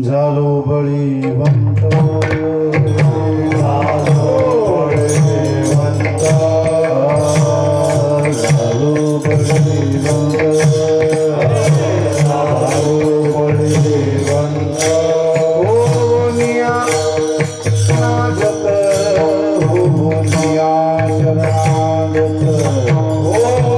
झालो बळीवंत झालो बळीवंत झालो बळीवंत झालो बळीवंत होनिया शरणागत होनिया शरणागत होनिया शरणागत होनिया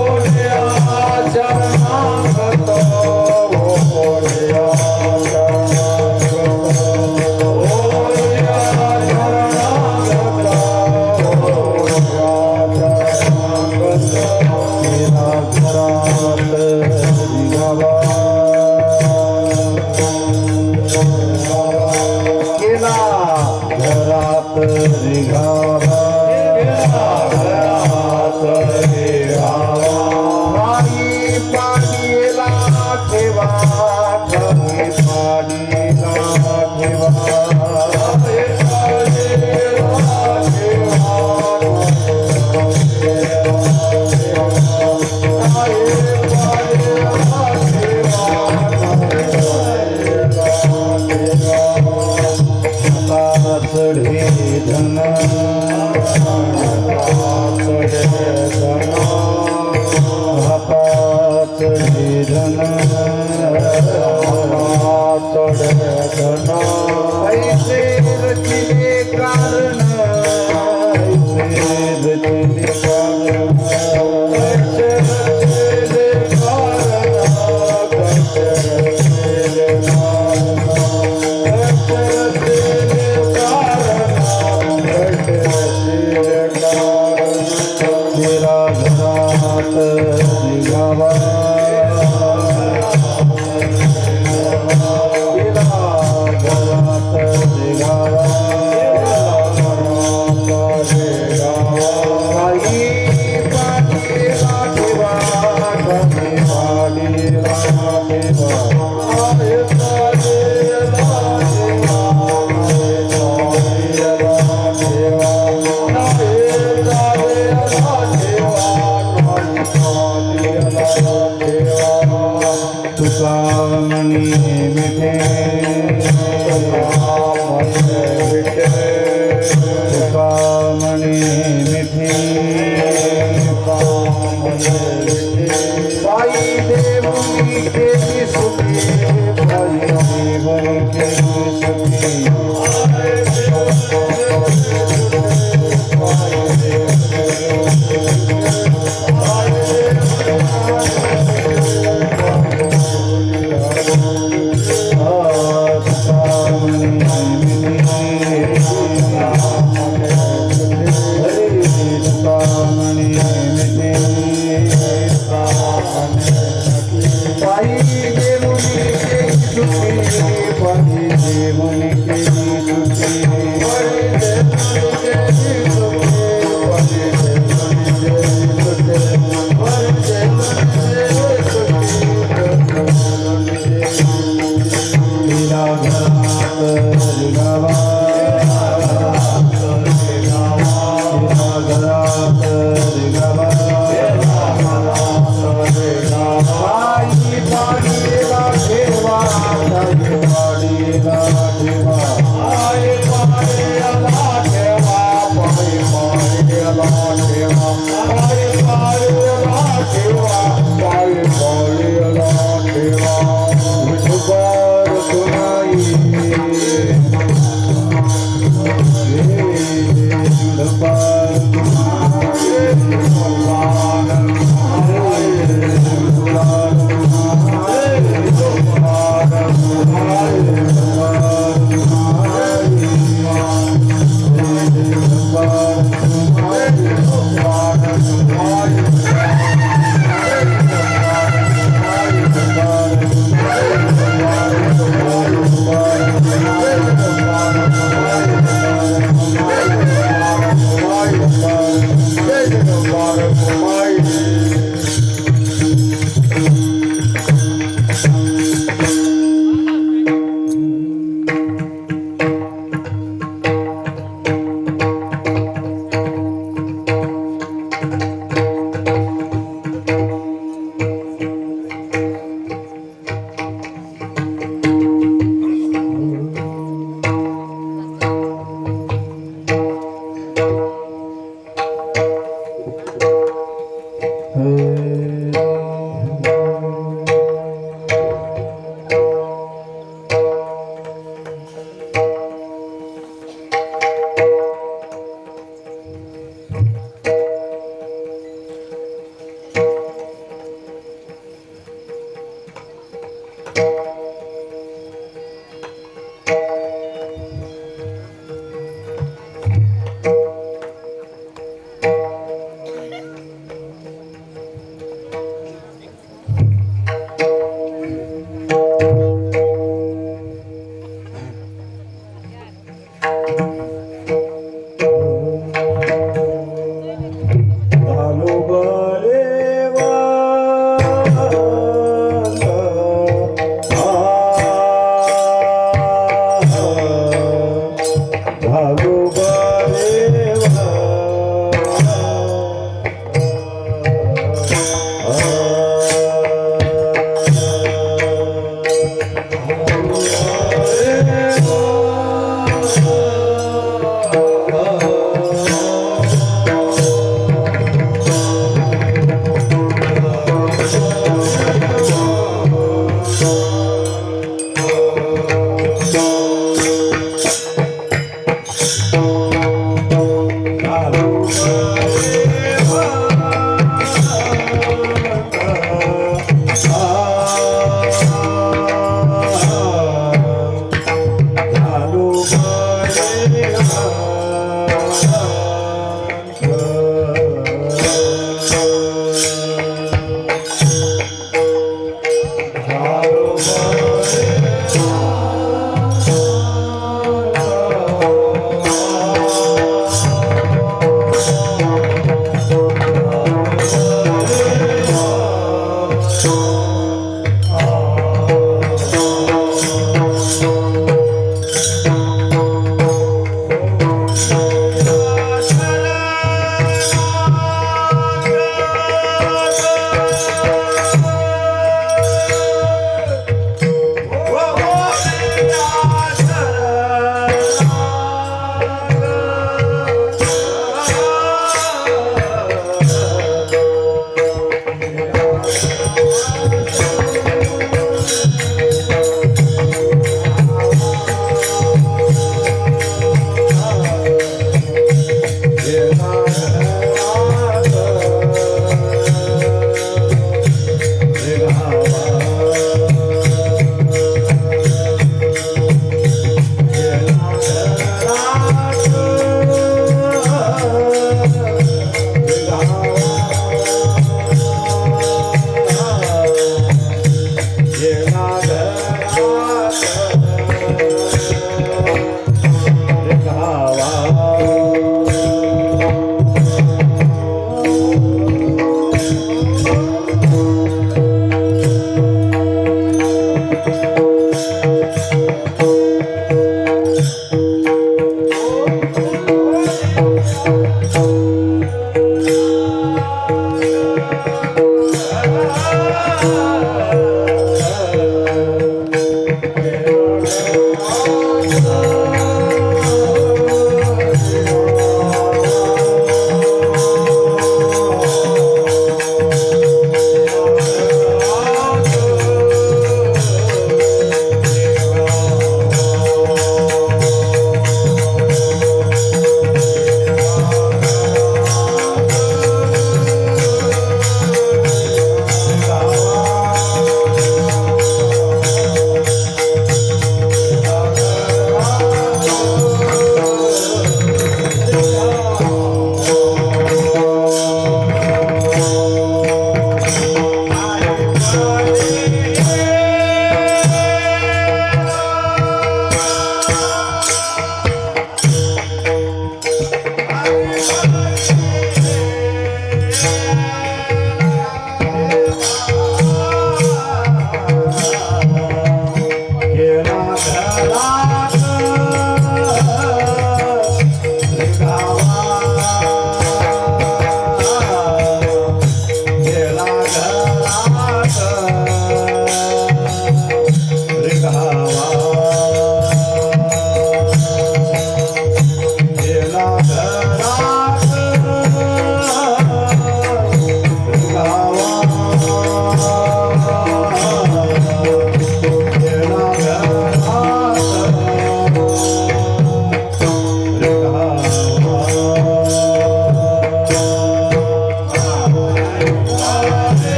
देवनी केली तुझी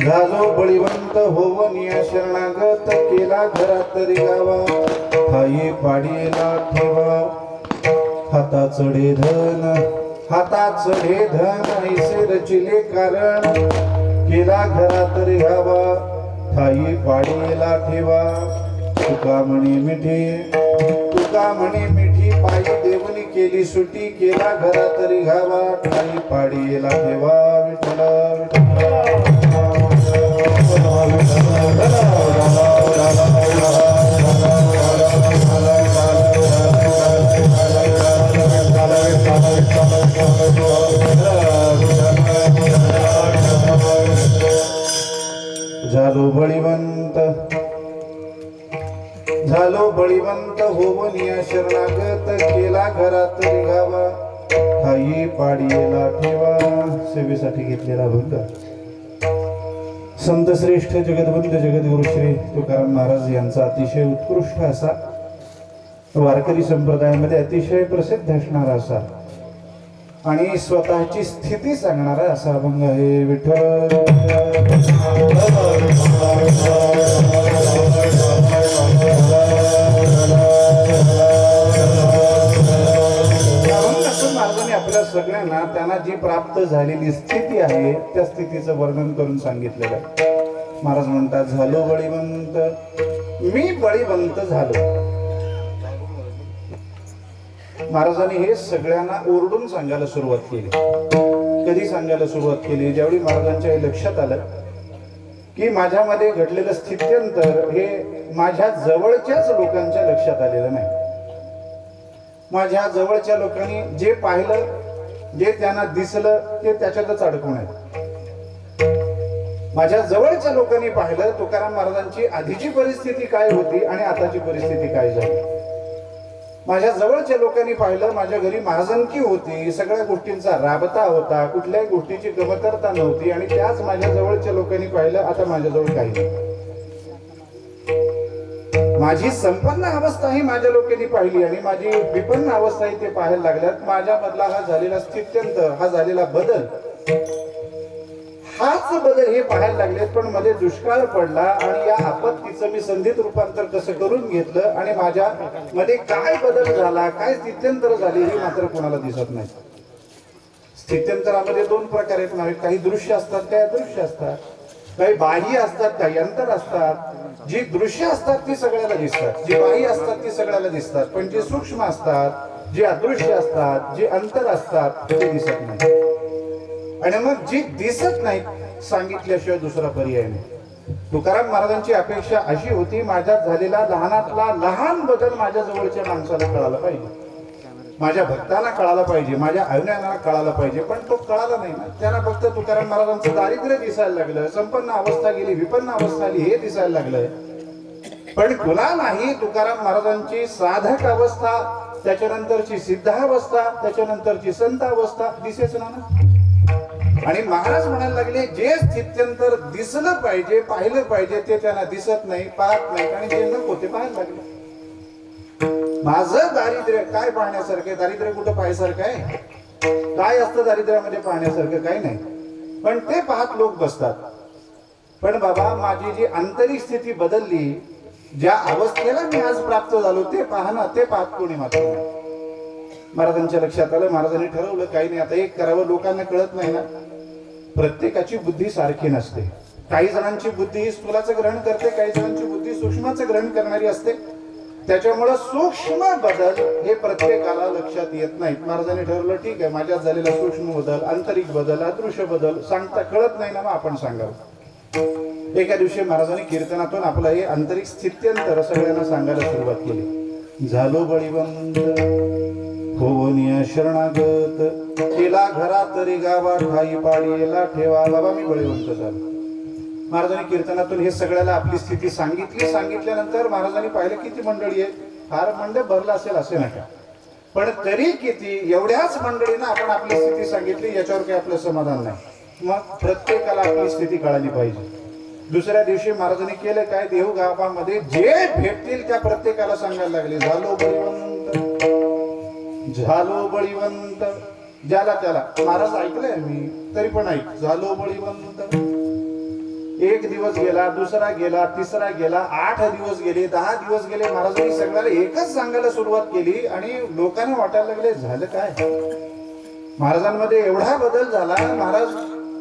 झालो बळीवंत होवनिया शरणागत केला घरात गावा हाई पाडीला ठेवा हाता चढे धन ऐसे रचिले कारण केला घरात गावा ठाई पाडीला ठेवा तुका म्हणे मिठी पायी देवनी केली सुटी केला घरात गावा ठाई पाडीला ठेवा विठ्ठला झालो बळीवंत होवनिया शरणागत केला घरात गावा हाई पाडीला ठेवा सेवेसाठी घेतलेला अभंग संत श्रेष्ठ जगद्वंद जगद्गुरु श्री तुकाराम महाराज यांचा अतिशय उत्कृष्ट असा वारकरी संप्रदायामध्ये अतिशय प्रसिद्ध असणारा असा आणि स्वतःची स्थिती सांगणारा असा अभंग आहे. विठ्ठल महाराजांनी आपल्या सगळ्यांना त्यांना जी प्राप्त झालेली स्थिती आहे त्या स्थितीचं वर्णन करून सांगितलेलं आहे. महाराज म्हणतात झालो बळीवंत, मी बळीवंत झालो. महाराजांनी हे सगळ्यांना ओरडून सांगायला सुरुवात केली. कधी सांगायला सुरुवात केली? ज्यावेळी महाराजांच्या हे लक्षात आलं की माझ्यामध्ये घडलेलं स्थित्यंतर हे माझ्या जवळच्याच लोकांच्या लक्षात आलेलं नाही. माझ्या जवळच्या लोकांनी जे पाहिलं, जे त्यांना दिसलं ते त्याच्यातच अडकून आहे. माझ्या जवळच्या लोकांनी पाहिलं तुकाराम महाराजांची आधीची परिस्थिती काय होती आणि आताची परिस्थिती काय झाली. माझ्या जवळच्या लोकांनी पाहिलं माझ्या घरी महाजनकी होती, सगळ्या गोष्टींचा राबता होता, कुठल्याही गोष्टीची कमतरता नव्हती. आणि त्याच माझ्या जवळच्या लोकांनी पाहिलं आता माझ्याजवळ काही नाही. माझी संपन्न अवस्था ही माझ्या लोकांनी पाहिली आणि माझी विपन्न अवस्था ही ते पाहायला लागल्यात. माझ्या मधला हा झालेला स्थित्यंतर, हा झालेला बदल, हाच बदल हे पाहायला लागलेत. पण मध्ये दुष्काळ पडला आणि या आपत्तीचं मी संधीत रूपांतर कसं करून घेतलं आणि माझ्या मध्ये काय बदल झाला, काय स्थित्यंतर झाली हे मात्र कोणाला दिसत नाही. स्थित्यंतरामध्ये दोन प्रकार आहेत. काही दृश्य असतात, काही अदृश्य असतात. काही बाह्य असतात, काही अंतर असतात. जी दृश्य असतात ती सगळ्याला दिसतात, जी बाह्य असतात ती सगळ्याला दिसतात. पण जे सूक्ष्म असतात, जे अदृश्य असतात, जे अंतर असतात ते दिसत नाही. आणि मग जी दिसत नाही सांगितल्याशिवाय दुसरा पर्याय नाही. तुकाराम महाराजांची अपेक्षा अशी होती माझ्यात झालेला लहानातला लहान बदल माझ्या जवळच्या माणसाला कळाला पाहिजे, माझ्या भक्तांना कळाला पाहिजे, माझ्या अज्ञानाला कळाला पाहिजे. पण तो कळाला नाही ना. त्यांना फक्त तुकाराम महाराजांचं दारिद्र्य दिसायला लागलं, संपन्न अवस्था गेली, विपन्न अवस्था आली हे दिसायला लागलंय. पण कुणा नाही तुकाराम महाराजांची साधक अवस्था, त्याच्यानंतरची सिद्धावस्था, त्याच्यानंतरची संत अवस्था दिसेच ना. आणि महाराज म्हणायला लागले जे स्थित्यंतर दिसलं पाहिजे, पाहिलं पाहिजे ते त्यांना दिसत नाही, पाहत नाही. आणि जे नको ते पाहायला लागले. माझं दारिद्र्य काय पाहण्यासारखं आहे? दारिद्र्य कुठं पाहायसारखं आहे? काय असतं दारिद्र्यामध्ये पाहण्यासारखं? काही नाही. पण ते पाहत लोक बसतात. पण बाबा माझी जी आंतरिक स्थिती बदलली, ज्या अवस्थेला मी आज प्राप्त झालो ते पाहणं, ते पाहत कोणी मात्र नाही. महाराजांच्या लक्षात आलं. महाराजांनी ठरवलं काही नाही, आता एक करावं. लोकांना कळत नाही ना, प्रत्येकाची बुद्धी सारखी नसते. काही जणांची बुद्धी ही स्थूलाचं ग्रहण करते, काही जणांची बुद्धी सूक्ष्माचं ग्रहण करणारी असते. त्याच्यामुळे सूक्ष्म बदल हे प्रत्येकाला लक्षात येत नाहीत. महाराजांनी ठरवलं ठीक आहे, माझ्यात झालेला सूक्ष्म बदल, आंतरिक बदल, अदृश्य बदल सांगता कळत नाही ना, मग आपण सांगावं. एका दिवशी महाराजांनी कीर्तनातून आपलं हे आंतरिक स्थित्यंतर सगळ्यांना सांगायला सुरुवात केली. झालो बळीवंत होऊन शरणागत केला घरात तरी गावा ठाई पाडीला ठेवा. बाबा मी बळीवंत झालो. महाराजांनी कीर्तनातून हे सगळ्याला आपली स्थिती सांगितल्यानंतर महाराजांनी पाहिलं किती मंडळी आहे. फार मंडळ भरला असेल असे नका, पण तरी किती एवढ्याच मंडळींना आपण आपली स्थिती सांगितली, याच्यावर काही आपलं समाधान नाही. मग प्रत्येकाला आपली स्थिती कळाली पाहिजे. दुसऱ्या दिवशी महाराजांनी केलं काय, देहू गावामध्ये जे भेटतील त्या प्रत्येकाला सांगायला लागले, झालो बळीवंत, झालो बळीवंत. ज्याला त्याला महाराज ऐकलंय मी तरी पण ऐक, झालो बळीवंत. एक दिवस गेला, दुसरा गेला, तिसरा गेला, 8 दिवस गेले, 10 दिवस गेले. महाराजांनी सगळ्याला एकच सांगायला सुरुवात केली आणि लोकांना वाटायला लागले झालं काय, महाराजांमध्ये एवढा बदल झाला, महाराज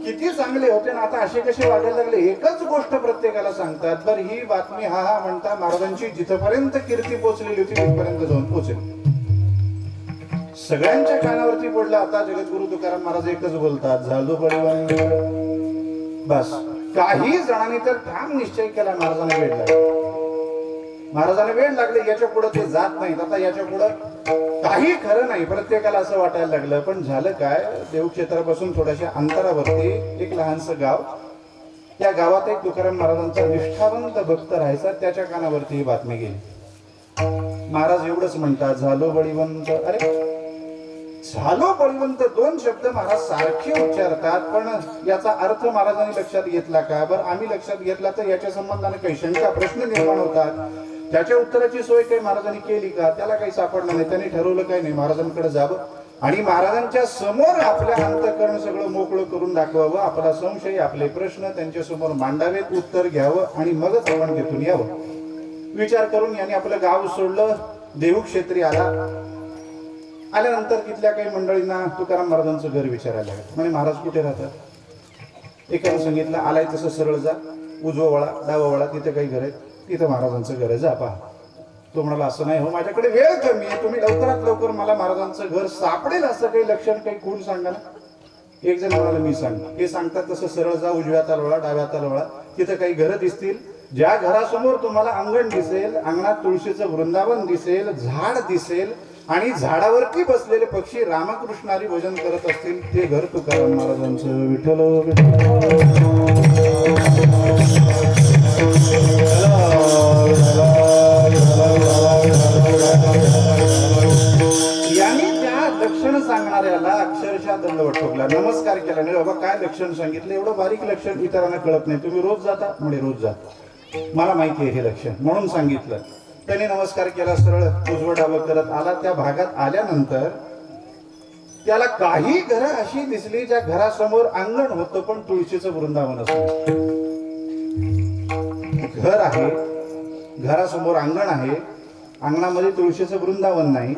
किती चांगले होते ना आता असे कसे वाटायला लागले. एकच गोष्ट प्रत्येकाला सांगतात. बरं ही बातमी हा हा म्हणता महाराजांची जिथपर्यंत कीर्ती पोहोचलेली होती तिथपर्यंत जाऊन पोहोचेल. सगळ्यांच्या कानावरती पडलं. आता जगद्गुरु तुकाराम महाराज एकच बोलतात, झालो बळीवंत. बस काही जणांनी तर ठाम निश्चय केला, महाराजांना वेळ लागला, महाराजांना वेळ लागले, याच्या पुढे ते जात नाहीत. आता याच्या पुढे काही खरं नाही, प्रत्येकाला असं वाटायला लागलं. पण झालं काय, देवक्षेत्रापासून थोड्याशा अंतरावरती एक लहानसं गाव, त्या गावात एक तुकाराम महाराजांचा निष्ठावंत भक्त राहायचा. त्याच्या कानावरती ही बातमी गेली. महाराज एवढंच म्हणतात, झालो बळीवंत. अरे झालो बळीवंत, 2 शब्द महाराज सारखे उच्चारतात, पण याचा अर्थ महाराजांनी लक्षात घेतला का? बरं आम्ही लक्षात घेतला तर याच्या संबंधाने काही शंका प्रश्न निर्माण होतात. त्याच्या उत्तराची सोय काही महाराजांनी केली का? त्याला काही सापडलं नाही. त्यांनी ठरवलं काही नाही, महाराजांकडे जावं आणि महाराजांच्या समोर आपल्या अंतःकरण सगळं मोकळं करून दाखवावं. आपला संशय, आपले प्रश्न त्यांच्या समोर मांडावेत, उत्तर घ्यावं आणि मगच आपण तिथून यावं. विचार करून याने आपलं गाव सोडलं, देहूक्षेत्री आल्यानंतर तिथल्या काही मंडळींना तुकाराम महाराजांचं घर विचारायला लागलं. म्हणजे महाराज कुठे राहतात? एकाने सांगितलं, आलाय तसं सरळ जा, उजवा वळा, डावा वळा, तिथे काही घर आहेत, तिथं महाराजांचं घर आहे, जा पहा. तो म्हणाला, असं नाही हो, माझ्याकडे वेळ कमी आहे, तुम्ही लवकरात लवकर मला महाराजांचं घर सापडेल असं काही लक्षण काही खूण सांगा ना. एक जण म्हणाला, मी सांग. हे सांगतात तसं सरळ जा, उजव्या हाताला वळा, डाव्या हाताला वळा, तिथं काही घरं दिसतील. ज्या घरासमोर तुम्हाला अंगण दिसेल, अंगणात तुळशीचं वृंदावन दिसेल, झाड दिसेल आणि झाडावरती बसलेले पक्षी रामकृष्ण हरी भजन करत असतील, ते घर तुकाराम महाराजांचं. विठ्ठल यांनी त्या लक्षण सांगणाऱ्याला अक्षरशः दंडवत ठोकला, नमस्कार केला. नाही बाबा काय लक्षण सांगितलं, एवढं बारीक लक्षण इतरांना कळत नाही, तुम्ही रोज जाता? म्हणजे रोज जाता, मला माहिती आहे हे लक्षण, म्हणून सांगितलं. त्याने नमस्कार केला, सरळ उजवं डावं करत आला. त्या भागात आल्यानंतर त्याला काही घरं अशी दिसली ज्या घरासमोर अंगण होतं पण तुळशीचं वृंदावन असतं. घर आहे, घरासमोर अंगण आहे, अंगणामध्ये तुळशीचं वृंदावन नाही,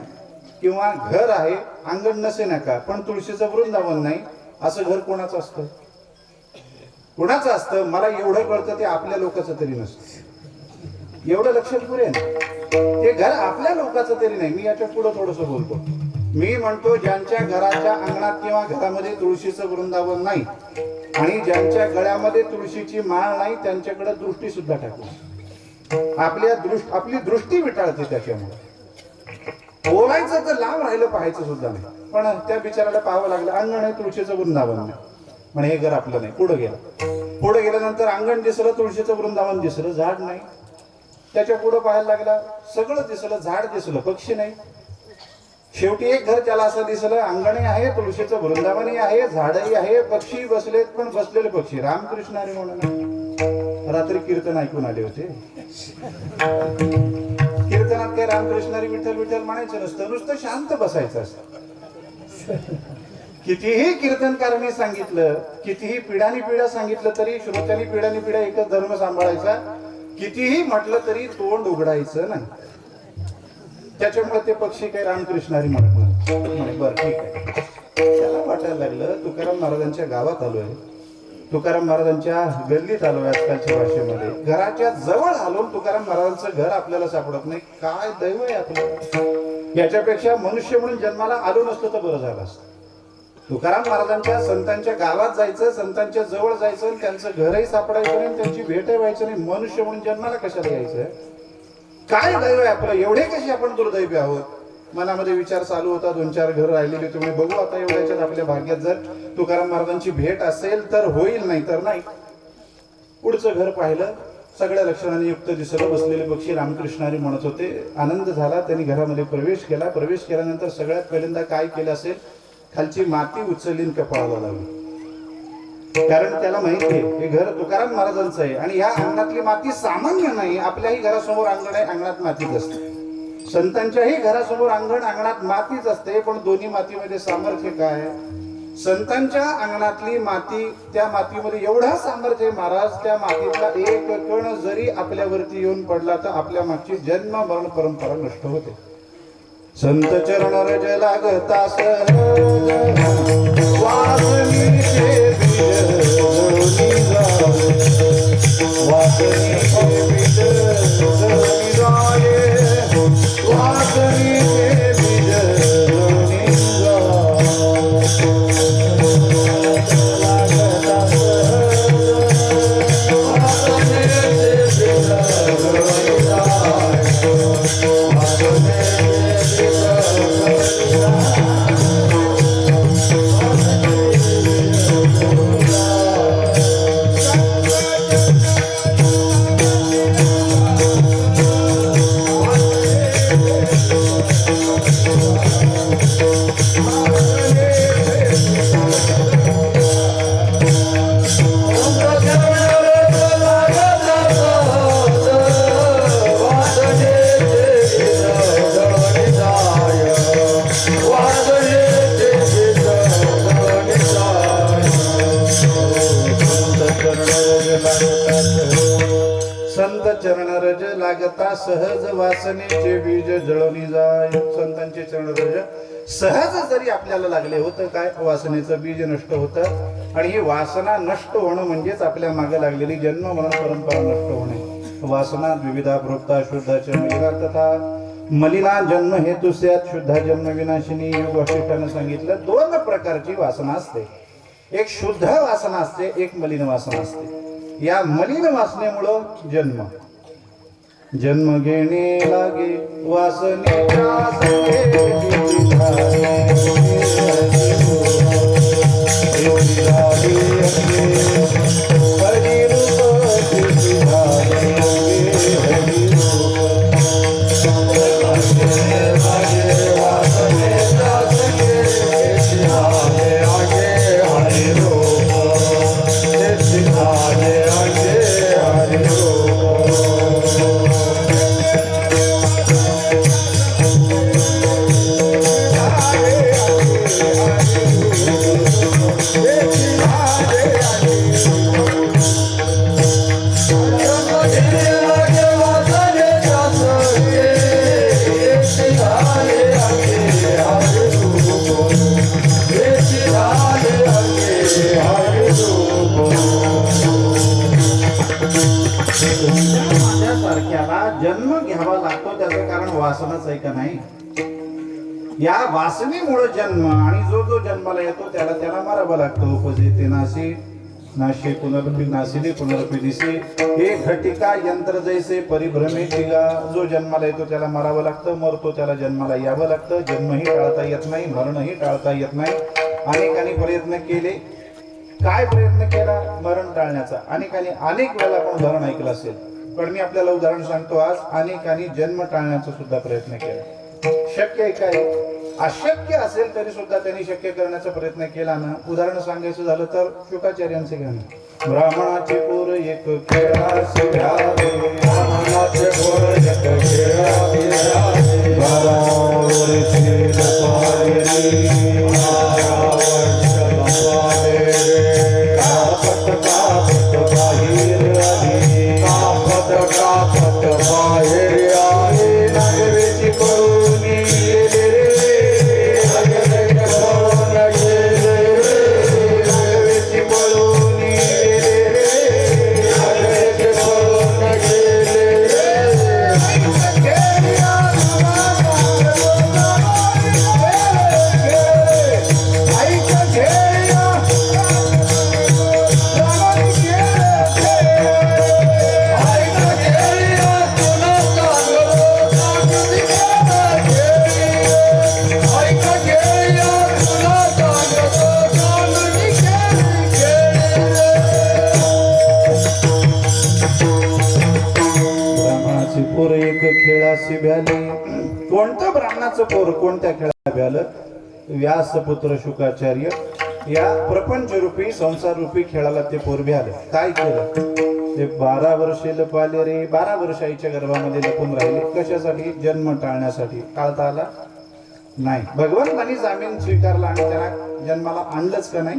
किंवा घर आहे, अंगण नसे नका पण तुळशीचं वृंदावन नाही, असं घर कोणाचं असतं? कोणाचं असतं? मला एवढं कळतं ते आपल्या लोकांचं तरी नसतं. एवढं लक्षात पुरेल, ते घर आपल्या लोकांचं तरी नाही. मी याच्या पुढे थोडस बोलतो. मी म्हणतो, ज्यांच्या घराच्या अंगणात किंवा घरामध्ये तुळशीचं वृंदावन नाही आणि ज्यांच्या गळ्यामध्ये तुळशीची माळ नाही, त्यांच्याकडे दृष्टी सुद्धा टाकू. आपली दृष्टी विटाळते. त्याच्यामुळे बोलायचं तर लांब राहिलं, पाहायचं सुद्धा नाही. पण त्या बिचाराला पाहावं लागलं, अंगण आहे, तुळशीचं वृंदावन नाही, म्हणजे हे घर आपलं नाही. पुढे गेल्यानंतर अंगण दिसलं, तुळशीचं वृंदावन दिसलं, झाड नाही. त्याच्या पुढे पाहायला लागला, सगळं दिसलं, झाड दिसलं, पक्षी नाही. शेवटी एक घर त्याला असं दिसलं, अंगणही आहे, तुळशीचं वृंदावनही आहे, झाडही आहे, पक्षी बसलेत, पण बसलेले पक्षी रामकृष्ण हरी म्हणून. रात्री कीर्तन ऐकून आले होते. कीर्तनात काय रामकृष्ण हरी विठ्ठल विठ्ठल म्हणायचं नसतं, नुसतं शांत बसायचं असतं. कितीही कीर्तनकारांनी सांगितलं, कितीही पिढ्यानी पिढ्या सांगितलं तरी श्रोत्यांनी पिढ्यानी पिढ्या एकच धर्म सांभाळायचा. कितीही म्हटलं तरी तोंड उघडायचं नाही. त्याच्यामुळे ते पक्षी काही रामकृष्ण हरी म्हणत नाही. बरं ठीक आहे. त्याला वाटायला लागलं, तुकाराम महाराजांच्या गावात आलोय, तुकाराम महाराजांच्या गल्लीत आलोय, आजकालच्या भाषेमध्ये घराच्या जवळ आलो, तुकाराम महाराजांचं घर आपल्याला सापडत नाही. काय दैव आहे आपलं. याच्यापेक्षा मनुष्य म्हणून जन्माला आलो नसतो तर बरं झालं असतं. तुकाराम महाराजांच्या संतांच्या गावात जायचं, संतांच्या जवळ जायचं, त्यांचं घरही सापडायचं नाही, त्यांची भेटही व्हायचं नाही. मनुष्य म्हणून जन्माला कशाला यायचं? काय दैव आहे आपलं, एवढे कसे आपण दुर्दैवी आहोत. मनामध्ये विचार चालू होता. 2-4 घर राहिलेले तुम्ही बघू आता. एवढ्याच्यात आपल्या भाग्यात जर तुकाराम महाराजांची भेट असेल तर होईल, नाही तर नाही. पुढचं घर पाहिलं, सगळ्या लक्षणांनी युक्त दिसलं. बसलेले पक्षी रामकृष्णारी म्हणत होते. आनंद झाला. त्यांनी घरामध्ये प्रवेश केला. प्रवेश केल्यानंतर सगळ्यात पहिल्यांदा काय केलं असेल, खालची माती उचलली कपाळाला लावली. कारण त्याला माहिती आहे हे घर तुकाराम महाराजांचं आहे आणि या अंगणातली माती सामान्य नाही. आपल्याही घरासमोर अंगण आहे, अंगणात मातीच असते. संतांच्याही घरासमोर अंगण, अंगणात मातीच असते. पण दोन्ही मातीमध्ये सामर्थ्य काय? संतांच्या अंगणातली माती, त्या मातीमध्ये एवढा सामर्थ्य आहे महाराज, त्या मातीतला एक कण जरी आपल्यावरती येऊन पडला तर आपल्या मागची जन्म मरण परंपरा नष्ट होते. संत चरण रज लागता सहज वासनीचे बीज जळूनी जाए, वासनीचे बीज जळूनी जाए, वासनीचे बीज जळूनी संत चरण रज लागता सहज वासनेचे बीज जळूनी जाय. संतांचे चरण रज सहज जरी आपल्याला लागले होतं काय, वासनेचं बीज नष्ट होतं. आणि ही वासना नष्ट होणं म्हणजेच आपल्या मागे लागलेली जन्म मरण परंपरा नष्ट होणे. वासना विविधा प्रोक्ता शुद्धाच मलिना तथा मलिना जन्म हेतु स्यात् शुद्धा जन्म विनाशिनी. योग वशिष्ठानं सांगितलं 2 प्रकारची वासना असते. एक शुद्ध वासना असते, एक मलिन वासना असते. या मलिन वासनेमुळं जन्म घेणे लागे वासनेच्या जन्म घ्यावा लागतो. त्याचं कारण वासनाच आहे का नाही? या वासनेमुळे जन्म, आणि जो जो जन्माला येतो त्याला मारावं लागतं. उपजिते नाशी नाशी पुनरपी नाशिले पुनरपी दिसे, हे घटिका यंत्र जैसे परिभ्रमे टिगा. जो जन्माला येतो त्याला मारावं लागतं, मरतो त्याला जन्माला यावं लागतं. जन्मही टाळता येत नाही, मरणही टाळता येत नाही. अनेकांनी प्रयत्न केले. काय प्रयत्न केला मरण टाळण्याचा? अनेक वेळेला आपण उदाहरण ऐकलं असेल, पण मी आपल्याला उदाहरण सांगतो आज. अनेकांनी जन्म टाळण्याचा सुद्धा प्रयत्न केला. शक्य आहे काय? अशक्य असेल तरी सुद्धा त्यांनी शक्य करण्याचा प्रयत्न केला ना. उदाहरण सांगायचं झालं तर शुकाचार्यांचे गाणं, ब्राह्मणाचे पोर एक खेळाचे घ्यावे, ब्राह्मणाचे पोर एक खेळाचे घ्यावे, 12 वर्षे लपावेली, 12 वर्ष लपावेली, कापत कापत बाहेर आली, कापत कापत बाहेर आली, नगरीची करुणी गेले रे, नगरीची करुण गेले रे, नगरीची करुणी गेले रे, नगरीची करुण गेले रे, गेल्या ब्रह्माचं पोर कोणत्या खेळाला भ्यालं? व्यासपुत्र शुकाचार्य या प्रपंच रूपी संसार रूपी खेळाला ते पोर भ्यालं. काय केलं? ते 12 वर्षे लपाले रे. 12 वर्ष आईच्या गर्भामध्ये लपून राहिले. कशासाठी? जन्म टाळण्यासाठी. टाळता आला नाही. भगवंतांनी जामीन स्वीकारला आणि त्यांना जन्माला आणलंच का नाही?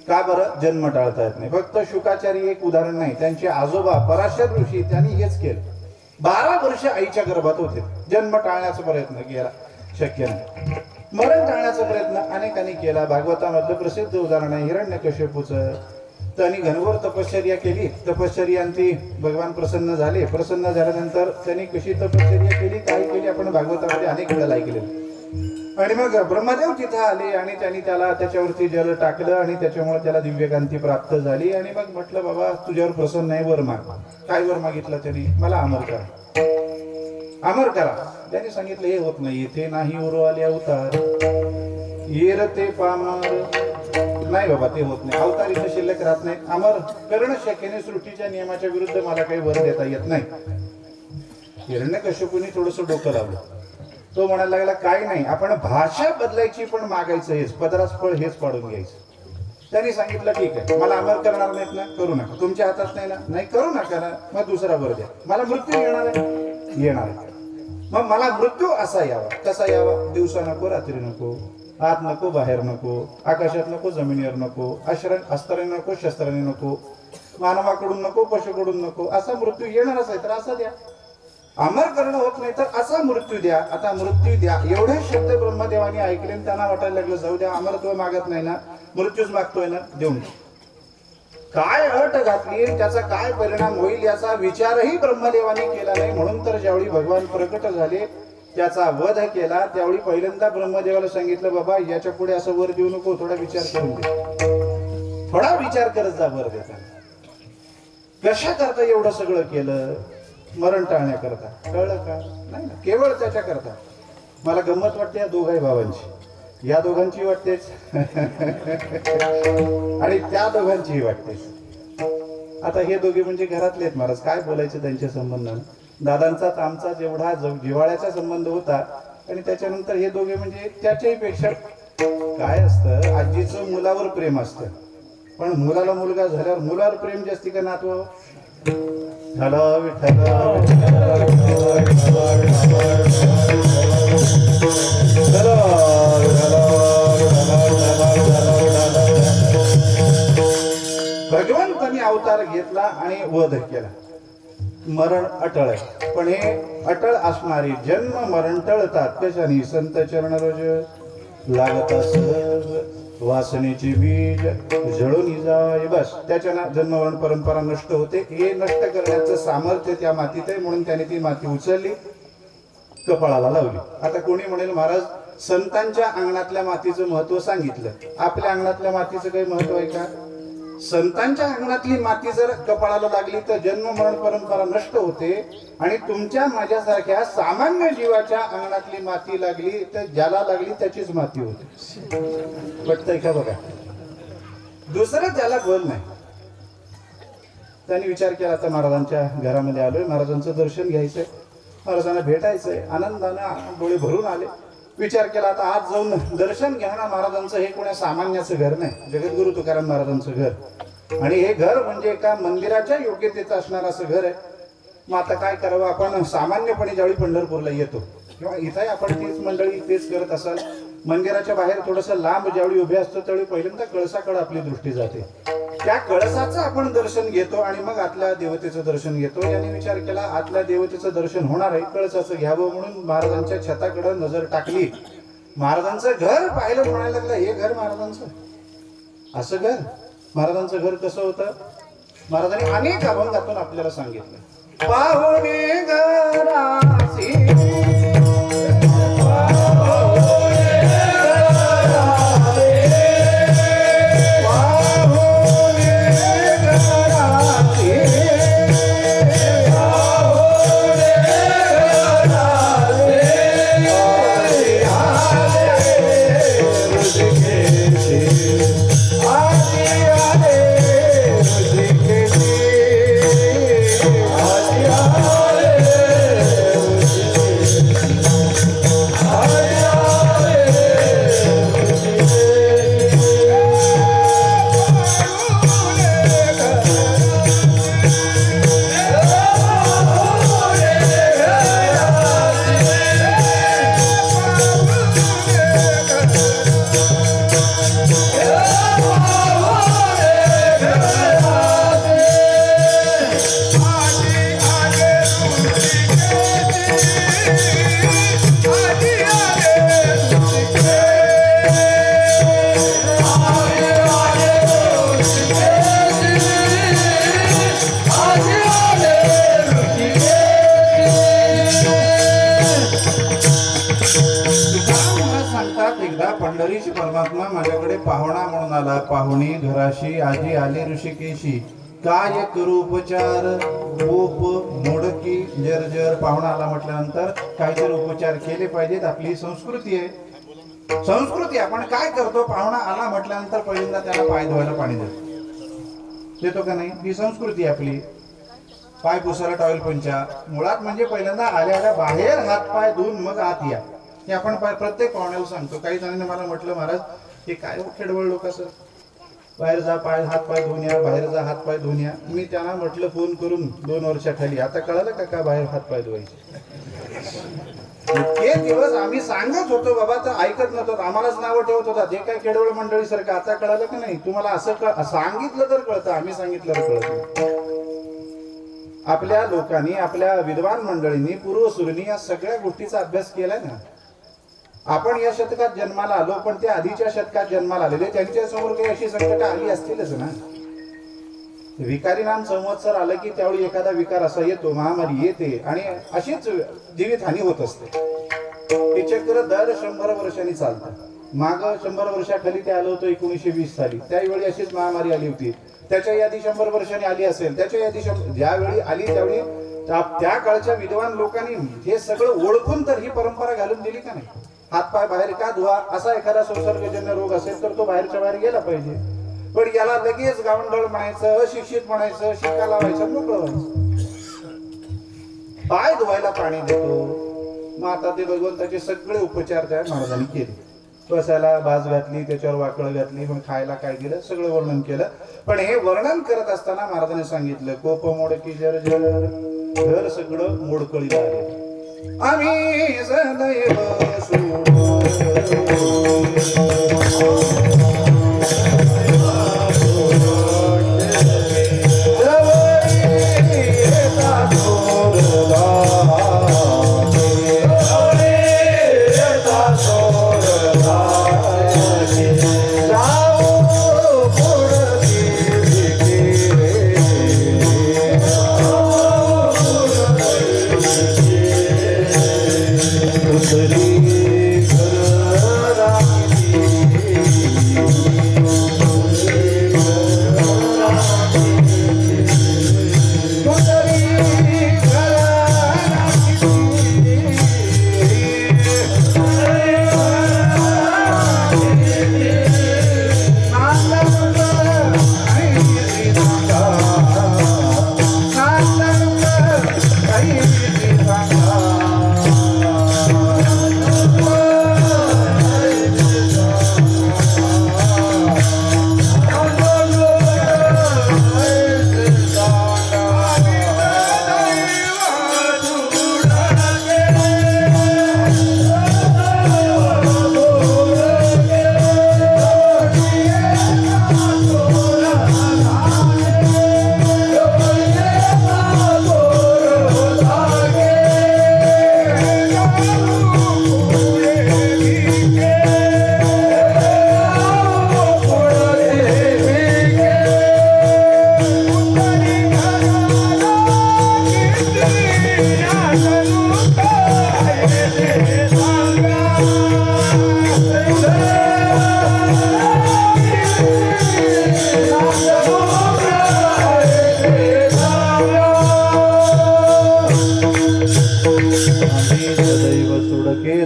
का बरं? जन्म टाळता येत नाही. फक्त शुकाचार्य एक उदाहरण नाही, त्यांचे आजोबा पराशर ऋषी त्यांनी हेच केलं. 12 वर्ष आईच्या गर्भात होते. जन्म टाळण्याचा प्रयत्न केला, शक्य नाही. मरण टाळण्याचा प्रयत्न अनेकांनी केला. भागवतामधलं प्रसिद्ध उदाहरण आहे हिरण्यकश्यपूचं. त्यांनी घनघोर तपश्चर्या केली. तपश्चर्यांती भगवान प्रसन्न झाले. प्रसन्न झाल्यानंतर त्यांनी कशी तपश्चर्या केली, काय केली, आपण भागवतामध्ये अनेक वेळा ऐकले. आणि मग ब्रह्मदेव तिथं आले आणि त्यांनी त्याला त्याच्यावरती जल टाकलं आणि त्याच्यामुळे त्याला दिव्यकांती प्राप्त झाली. आणि मग म्हटलं, बाबा तुझ्यावर प्रसन्न आहे, वर माग. काय वर मागितलं त्यांनी? मला अमर करा, अमर करा. त्यांनी सांगितलं हे होत नाही, इथे नाही उरो आले अवतार, येर ते पामर. नाही बाबा, ते होत नाही. अवतार इथं शिल्लक राहत नाही. अमर करणं शक्य नाही. सृष्टीच्या नियमाच्या विरुद्ध मला काही वर देता येत नाही. हिरण्यकश्यपूने थोडस डोकं लावलं. तो म्हणायला लागला, काय नाही, आपण भाषा बदलायची पण मागायचं हेच, पदरास फळ हेच पाडून घ्यायचं. त्यांनी सांगितलं ठीक आहे, मला अमर करणार नाहीत ना, करू नका. तुमच्या हातात नाही ना, नाही करू नका ना. मग दुसरा वर द्या. मला मृत्यू येणार आहे, येणार आहे. मग मला मृत्यू असा यावा. कसा यावा? दिवसा नको, रात्री नको, आत नको, बाहेर नको, आकाशात नको, जमिनीवर नको, अस्त्राने नको, शस्त्राने नको, मानवाकडून नको, पशुकडून नको. असा मृत्यू येणारच आहे, तर असा द्या. अमर करणं होत नाही तर असा मृत्यू द्या. आता मृत्यू द्या एवढे शब्द ब्रह्मदेवाने ऐकले. त्यांना वाटायला लागलं, जाऊ द्या, अमरत्व मागत नाही ना, मृत्यूच मागतोय ना, देऊन. काय अट घातली, त्याचा काय परिणाम होईल याचा विचारही ब्रह्मदेवाने केला नाही. म्हणून तर ज्यावेळी भगवान प्रकट झाले, त्याचा वध केला, त्यावेळी पहिल्यांदा ब्रह्मदेवाला सांगितलं, बाबा याच्या पुढे असं वर देऊ नको, थोडा विचार करून दे, थोडा विचार करत जा वर देता. कशा करता एवढं सगळं केलं? मरण टाळण्याकरता. कळलं का? नाही ना, केवळ त्याच्या करता. मला गंमत वाटते या दोघाही भावांची, या दोघांची वाटतेच आणि त्या दोघांचीही वाटतेच. आता हे दोघे म्हणजे घरातले आहेत महाराज, काय बोलायचं त्यांच्या संबंधाने. दादांचा आमचा जेवढा जिव्हाळ्याचा संबंध होता, आणि त्याच्यानंतर हे दोघे म्हणजे त्याच्याही पेक्षा. काय असतं, आजीचं मुलावर प्रेम असतं, पण मुलाला मुलगा झाल्यावर मुलावर प्रेम जास्ती का नातवा? हॅलो विठ्ठल, भगवंतांनी अवतार घेतला आणि वध केला. मरण अटळ आहे, पण हे अटळ असणारी जन्म मरण टळतात कशाने? संत चरण रोज लागत सहज, वासनेची बीज जळून जाय. बस त्याच्या जन्म मरण परंपरा नष्ट होते. हे नष्ट करण्याचं सामर्थ्य त्या मातीत आहे, म्हणून त्याने ती माती उचलली, कपाळाला लावली. आता कोणी म्हणेल, महाराज संतांच्या अंगणातल्या मातीचं महत्व सांगितलं, आपल्या अंगणातल्या मातीचं काही महत्व आहे का? संतांच्या अंगणातली माती जर कपाळाला लागली तर जन्म मरण परंपरा नष्ट होते, आणि तुमच्या माझ्यासारख्या सामान्य जीवाच्या अंगणातली माती लागली तर ज्याला लागली त्याचीच माती होते. पटतंय का? बघा, दुसरं त्याला बोल नाही. त्यांनी विचार केला, आता महाराजांच्या घरामध्ये आलोय, महाराजांचं दर्शन घ्यायचंय, महाराजांना भेटायचंय. आनंदानं डोळे भरून आले. विचार केला, आता आज जाऊन दर्शन घ्या ना महाराजांचं. हे कोणा सामान्याचं घर नाही, जगद्गुरु तुकाराम महाराजांचं घर, आणि हे घर म्हणजे एका मंदिराच्या योग्यतेचं असणार असं घर आहे. मग आता काय करावं? आपण सामान्यपणे ज्यावेळी पंढरपूरला येतो किंवा इथंही आपण तीच मंडळी तेच करत असाल, मंदिराच्या बाहेर थोडंसं लांब ज्यावेळी उभे असतो त्यावेळी पहिल्यांदा कळसाकडे आपली दृष्टी जाते. त्या कळसाचं आपण दर्शन घेतो आणि मग आतल्या देवतेचं दर्शन घेतो. याने विचार केला, आतल्या देवतेचं दर्शन होणार आहे, कळसाचं घ्यावं, म्हणून महाराजांच्या छताकडे नजर टाकली. महाराजांचं घर पाहिलं, म्हणायला लागलं, हे घर महाराजांचं? असं घर? महाराजांचं घर कसं होतं? महाराजांनी अनेक अभंगातून आपल्याला सांगितलं. पाहुणे घरासी एकदा पंढरीची परमात्मा माझ्याकडे पाहुणा म्हणून आला. पाहुणी घराशी आजी आली ऋषिकेशी, काय करू उपचार गोप मोडकी जर्जर. पाहुणा आला म्हटल्यानंतर काहीतरी उपचार केले पाहिजेत. आपली संस्कृती आहे. संस्कृती आपण काय करतो, पाहुणा आला म्हटल्यानंतर पहिल्यांदा त्याला पाय धुवायला पाणी देतो का नाही? ही संस्कृती आपली. पाय पुसायला टॉवेल पंचा. मुळात म्हणजे पहिल्यांदा आल्या बाहेर हात पाय धुवून मग आत या, हे आपण प्रत्येक पाहुण्याला सांगतो. काही जणांनी मला म्हटलं, महाराज हे काय खेडवळ लोक असं, बाहेर जा पाय हात पाय धुवून या, बाहेर जा हात पाय धुवून या. मी त्यांना म्हटलं फोन करून 2 वर्षाखाली, आता कळालं का बाहेर हात पाय धुवायचे. इतके दिवस आम्ही सांगत होतो बाबा, तर ऐकत नव्हतं, आम्हालाच नावं ठेवत होता जे काय खेडवळ मंडळी सारखं. आता कळालं की नाही तुम्हाला? असं सांगितलं तर कळतं, आम्ही सांगितलं तर कळतं. आपल्या लोकांनी, आपल्या विद्वान मंडळींनी, पूर्वसुरींनी या सगळ्या गोष्टीचा अभ्यास केलाय ना. आपण या शतकात जन्माला आलो, पण ते आधीच्या शतकात जन्माला आलेले, त्यांच्या समोर काही अशी संकट आली असतीलच ना. विकारी नाम संवत्सर आलं की त्यावेळी एखादा विकार असा येतो, महामारी येते आणि अशीच जीवितहानी होत असते. हे चक्र दर 100 वर्षांनी चालतं. माग 100 वर्षाखाली ते आलं होतं 1920 साली. त्यावेळी अशीच महामारी आली होती. त्याच्या यादी 100 वर्षांनी आली असेल. त्याच्या यादी ज्यावेळी आली त्यावेळी त्या काळच्या विद्वान लोकांनी हे सगळं ओळखून तर ही परंपरा घालून दिली का नाही? हातपाय बाहेर का धुवा, असा एखादा संसर्गजन्य रोग असेल तर तो बाहेरच्या बाहेर गेला पाहिजे. पण याला लगेच गावंढळ म्हणायचं, अशिक्षित म्हणायचं, शिक्का लावायचं, मोकळं व्हायचं. पाय धुवायला पाणी देतो. मग आता ते भगवंताचे सगळे उपचार त्या महाराजांनी केले. बसायला बाज घातली, त्याच्यावर वाकळ घातली, मग खायला काय दिलं, सगळं वर्णन केलं. पण हे वर्णन करत असताना महाराजांनी सांगितलं, कोप मोडकी जर्जर, घर सगळं मोडकळीला आले. आम्ही सदैव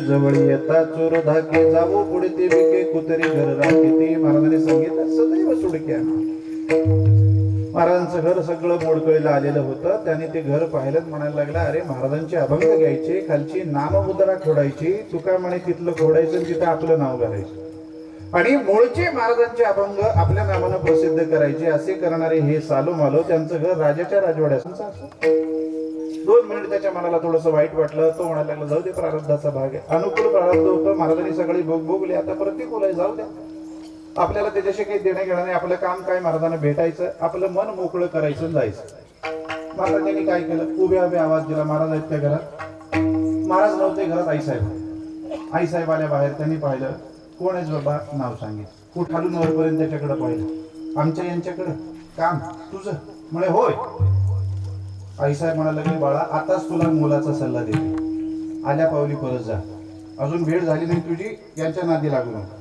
जवळ येता चोर धाके, जावो पुढे ते बिके कुतरी घर राखे. ते महाराजांनी सांगितलं सदैव सुडक्या. महाराजांचं घर सगळं मोडकळीला आलेलं होतं. त्याने ते घर पाहिलं, म्हणायला लागला, अरे महाराजांचे अभंग घ्यायचे, खालची नाममुद्रा खोडायची, तुका म्हणे तिथलं खोडायचं, तिथं आपलं नाव घालायचं आणि मूळचे महाराजांचे अभंग आपल्या नावानं प्रसिद्ध करायचे. असे करणारे हे सालो मालो, त्यांचं घर राजाच्या राजवाड्यात. 2 मिनिट त्याच्या मनाला थोडस वाईट वाटलं. तो म्हणायला लागला जाऊ दे, प्रारब्धाचा भाग आहे. अनुकूल प्रारब्ध होतं, महाराजांनी सगळी भोगले, आता प्रतिकूल आहे, जाऊ द्या. आपल्याला त्याच्याशी काही देणं घेणं नाही. आपलं काम काय, महाराजांना भेटायचं, आपलं मन मोकळं करायचं, जायचं. मात्र त्यांनी काय केलं, उभ्या उभ्या आवाज दिला. महाराज आहेत त्या घरात? महाराज नव्हते घरात, आईसाहेब. आईसाहेब आल्या बाहेर. त्यांनी पाहिलं, कोण आहेस बाबा, नाव सांगितलं. कुठालून वरपर्यंत त्याच्याकडे पाहिलं. आमच्या यांच्याकडे काम तुझं म्हणे, होय. आईसाहेब म्हणायला लागले, बाळा आताच तुला मुलाचा सल्ला देते, आल्या पावली परत जा. अजून भेट झाली नाही तुझी, यांच्या नादी लागू नको.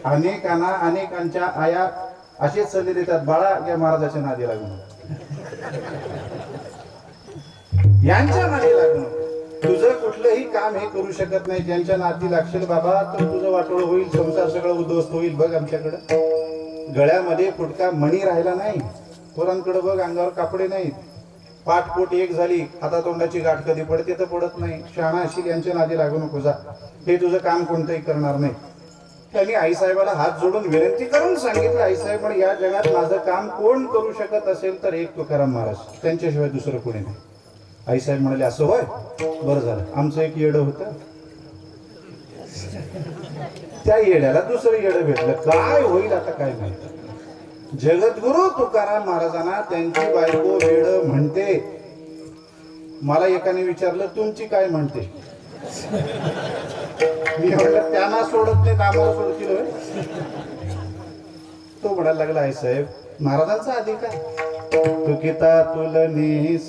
अनेकांना अनेकांच्या आया असेच सल्ले देतात, बाळा या महाराजाच्या नादी लागू नको, यांच्या नादी लागू नको. तुझं कुठलंही काम हे करू शकत नाही. ज्यांच्या नादी लागशील बाबा तर तुझं वाटोळ होईल, संसार सगळं उद्ध्वस्त होईल. बघ आमच्याकडं गळ्यामध्ये फुटका मणी राहिला नाही, पोरांकडे बघ अंगावर कापडे नाहीत, पाठपोट एक झाली, हातातोंडाची गाठ कधी पडते तर पडत नाही. शहाणा असेल, यांच्या नादी लागू नको, जा, हे तुझं काम कोणतंही करणार नाही. त्यांनी आईसाहेबाला हात जोडून विनंती करून सांगितलं, आईसाहेब पण या जगात माझं काम कोण करू शकत असेल तर एक तुकाराम महाराज, त्यांच्याशिवाय दुसरं कोणी नाही. आईसाहेब म्हणाले, असं होय, बरं झालं. आमचं एक येडं होतं, त्या येड्याला दुसरं येडं भेटलं. काय होईल आता काय माहिती. जगद्गुरु तुकाराम महाराजांना त्यांची बायको वेड म्हणते. मला एकाने विचारलं, तुमची काय म्हणते? मी म्हटलं, त्यांना सोडत नाही, आम्हाला सोडतील होय. तो म्हणायला लागला, आई साहेब महाराजांचा अधिकार. तुकिता तुलनीस